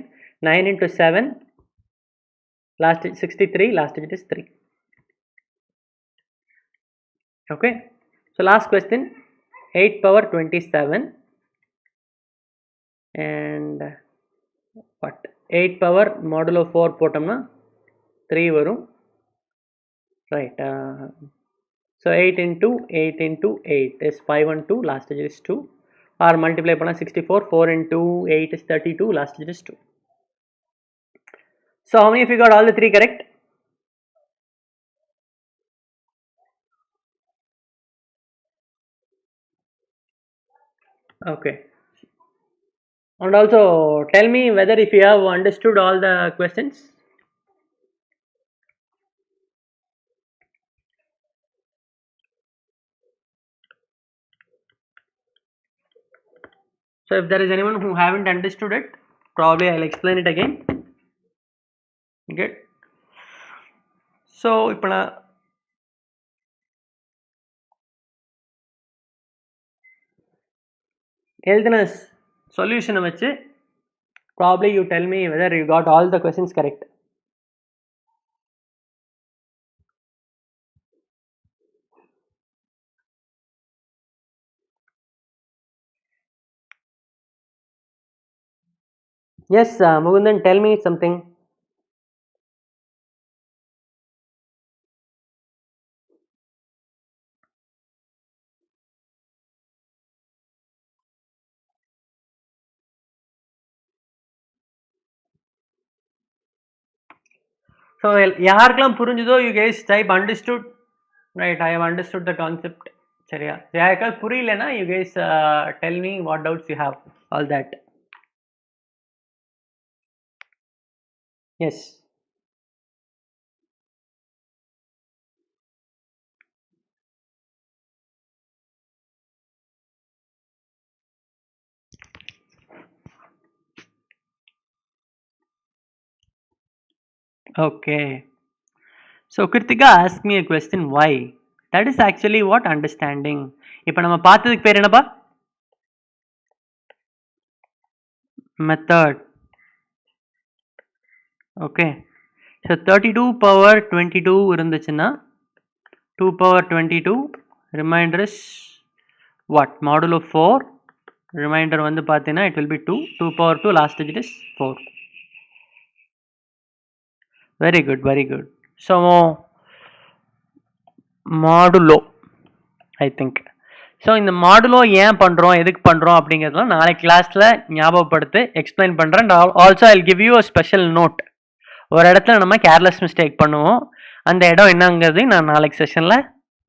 9 into 7 last digit 63, last digit is 3. Okay, so last question, 8 power 27 and what, 8 power modulo 4 போட்டோம்னா 3 வரும், right. So 8 into 8 into 8 is 512, last digit is 2. Or multiply பண்ணா 64, 4 into 8 is 32, last digit is 2. So how many of you got all the three correct? Okay. And also tell me whether if you have understood all the questions. So if there is anyone who haven't understood it, probably I'll explain it again. Good. So இப்போ நான் எழுதின சொல்யூஷனை வச்சு probably you tell me whether you got all the questions correct. Yes, Mugundan, tell me something. So யாருக்கெல்லாம் புரிஞ்சுதோ you guys type understood, right? I have understood the concept. சரியா? யாருக்கால் புரியலனா you guys tell me what doubts you have, all that. Yes. Okay. So Kritika asked me a question, why? That is actually what understanding. இப்போ நம்ம பார்த்ததுக்கு பேர் என்னப்பா? Method. Okay. So 32 power 22 இருந்துச்சுன்னா 2 power 22 remainder is what? Modulo 4. Remainder வந்து பார்த்தீங்கன்னா it will be 2. 2 power 2 last digit is 4. Very good, very good. So modulo I think. So இந்த modulo ஏன் பண்ணுறோம், எதுக்கு பண்ணுறோம் அப்படிங்கிறதுலாம் நாளைக்கு கிளாஸில் ஞாபகப்படுத்தி எக்ஸ்பிளைன் பண்ணுறேன். Also I give you a special note. ஒரு இடத்துல நம்ம கேர்லெஸ் மிஸ்டேக் பண்ணுவோம், அந்த இடம் என்னங்கிறது நான் நாளைக்கு செஷனில்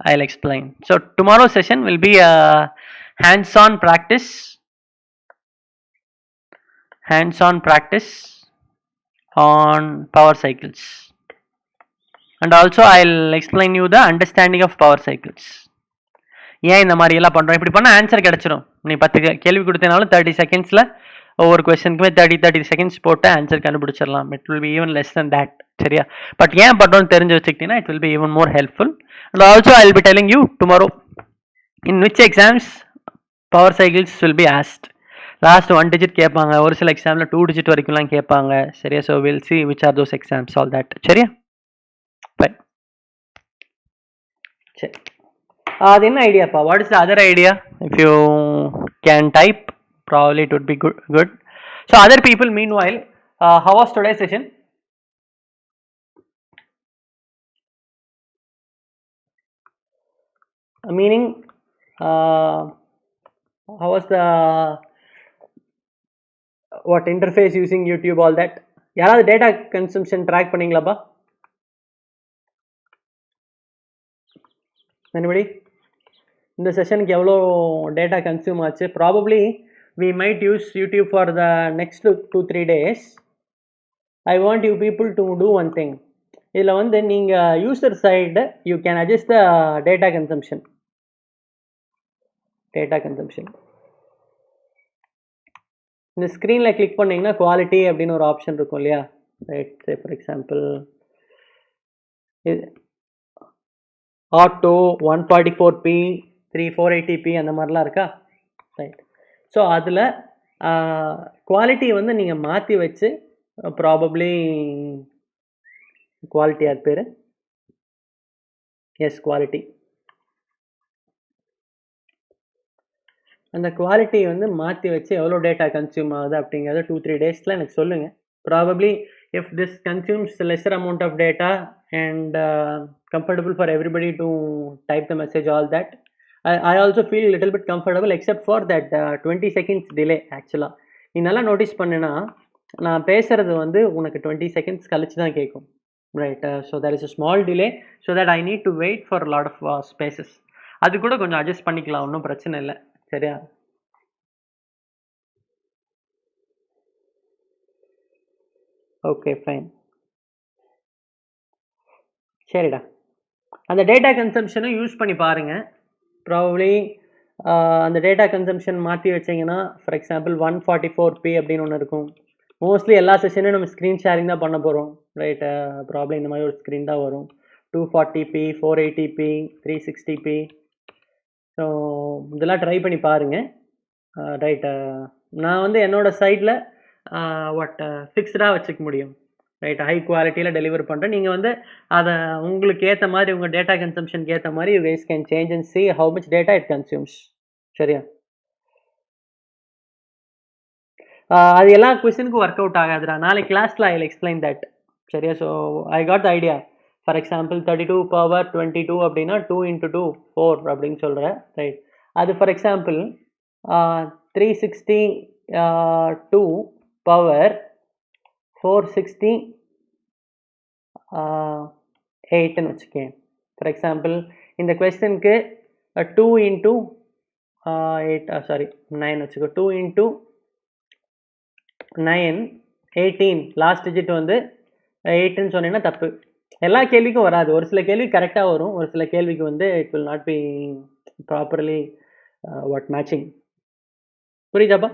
I will explain. So tomorrow session will be hands on practice on power cycles, and also I'll explain you the understanding of power cycles. ஏன் இந்த மாதிரி எல்லாம் பண்ணுறோம், இப்படி பண்ணால் ஆன்சர் கிடச்சிரும். நீ 10 கேள்வி கொடுத்தனாலும் 30 செகண்ட்ஸில் ஒவ்வொரு கொஸ்டனுக்குமே 30 செகண்ட்ஸ் போட்டு ஆன்சர் கண்டுபிடிச்சிடலாம். It will be even less than that. சரியா? பட் ஏன் பண்ணுறோன்னு தெரிஞ்சு வச்சுக்கிட்டீங்கன்னா it will be even more helpful. And also I will be telling you tomorrow in which exams power cycles will be asked. Last 1 digit கேட்பாங்க, ஒரு சில எக்ஸாமில் 2 digit வரைக்கும்லாம் கேட்பாங்க. சரியா? So will see which are those exams, all that. சரியா? Bye. அது என்ன ஐடியாப்பா? What is the other idea? If you can type, probably it would be good. So other people, meanwhile, how was today's session? Meaning, how was the what interface using YouTube, all that? யாராவது data consumption track பண்ணீங்களாப்பா? anybody? இந்த செஷனுக்கு எவ்வளோ data consume ஆச்சு? Probably we might use YouTube for the next 2-3 days. I want you people to do one thing. இதில் வந்து நீங்கள் user side you can adjust the data consumption. இந்த ஸ்க்ரீனில் click பண்ணிங்கன்னா quality அப்படின்னு ஒரு ஆப்ஷன் இருக்கும் இல்லையா? Right, say for example auto 144p 480p அந்த மாதிரிலாம் இருக்கா? ரைட். ஸோ அதில் குவாலிட்டி வந்து நீங்கள் மாற்றி வச்சு ப்ராபப்ளி குவாலிட்டி அது பேர் குவாலிட்டி, அந்த குவாலிட்டி வந்து மாற்றி வச்சு எவ்வளோ டேட்டா கன்சியூம் ஆகுது அப்படிங்கிறத 2-3 டேஸில் எனக்கு சொல்லுங்கள். Probably if this consumes lesser amount of data and comfortable for everybody to type the message, all that, I also feel a little bit comfortable except for that 20 seconds delay. ஆக்சுவலாக நீ நல்லா notice பண்ணுனா நான் பேசுகிறது வந்து உனக்கு 20 seconds கழிச்சு தான் கேட்கும். Right. So there is a small delay so that I need to wait for a lot of spaces. அது கூட கொஞ்சம் அட்ஜஸ்ட் பண்ணிக்கலாம், ஒன்றும் பிரச்சனை இல்லை. சரியா? Okay, fine. சரிடா, அந்த டேட்டா கன்சம்ஷனை யூஸ் பண்ணி பாருங்கள். ப்ராபப்ளி அந்த டேட்டா கன்சம்ஷன் மாற்றி வச்சிங்கன்னா ஃபார் எக்ஸாம்பிள் 144p அப்படின்னு ஒன்று இருக்கும். மோஸ்ட்லி எல்லா செஷனையும் நம்ம ஸ்க்ரீன் ஷேரிங் தான் பண்ண போகிறோம். ரைட். ப்ராப்ளம் இந்த மாதிரி ஒரு ஸ்க்ரீன் தான் வரும். 240p 480p 360p. ஸோ இதெல்லாம் ட்ரை பண்ணி பாருங்கள். ரைட். நான் வந்து என்னோடய சைடில் ஃபிக்ஸ்டாக வச்சுக்க முடியும். ரைட். ஹை குவாலிட்டியில் டெலிவர் பண்ணுறேன். நீங்கள் வந்து அதை உங்களுக்கு ஏற்ற மாதிரி உங்கள் டேட்டா கன்சம்ஷனுக்கு ஏற்ற மாதிரி you guys can change and see how much data it consumes. சரியா? அது எல்லா கொஸ்டினுக்கும் ஒர்க் அவுட் ஆகாதுடா. நாளைக்கு கிளாஸில் ஐ வில் எக்ஸ்பிளைன் தட். சரியா? So I got the idea. For example 32 power 22 அப்படின்னா 2 × 2 4 அப்படின்னு சொல்கிறேன். ரைட். அது ஃபார் எக்ஸாம்பிள் 362 power 468ன்னு வச்சுக்கேன். ஃபார் எக்ஸாம்பிள் இந்த கொஸ்டினுக்கு 2 × 9 வச்சுக்கோ. 2 × 9 18. லாஸ்ட் டிஜிட் வந்து 8ன்னு சொன்னீங்கன்னா தப்பு. எல்லா கேள்விக்கும் வராது. ஒரு சில கேள்வி கரெக்டாக வரும், ஒரு சில கேள்விக்கு வந்து it will not be properly matching. புரியுதாப்பா?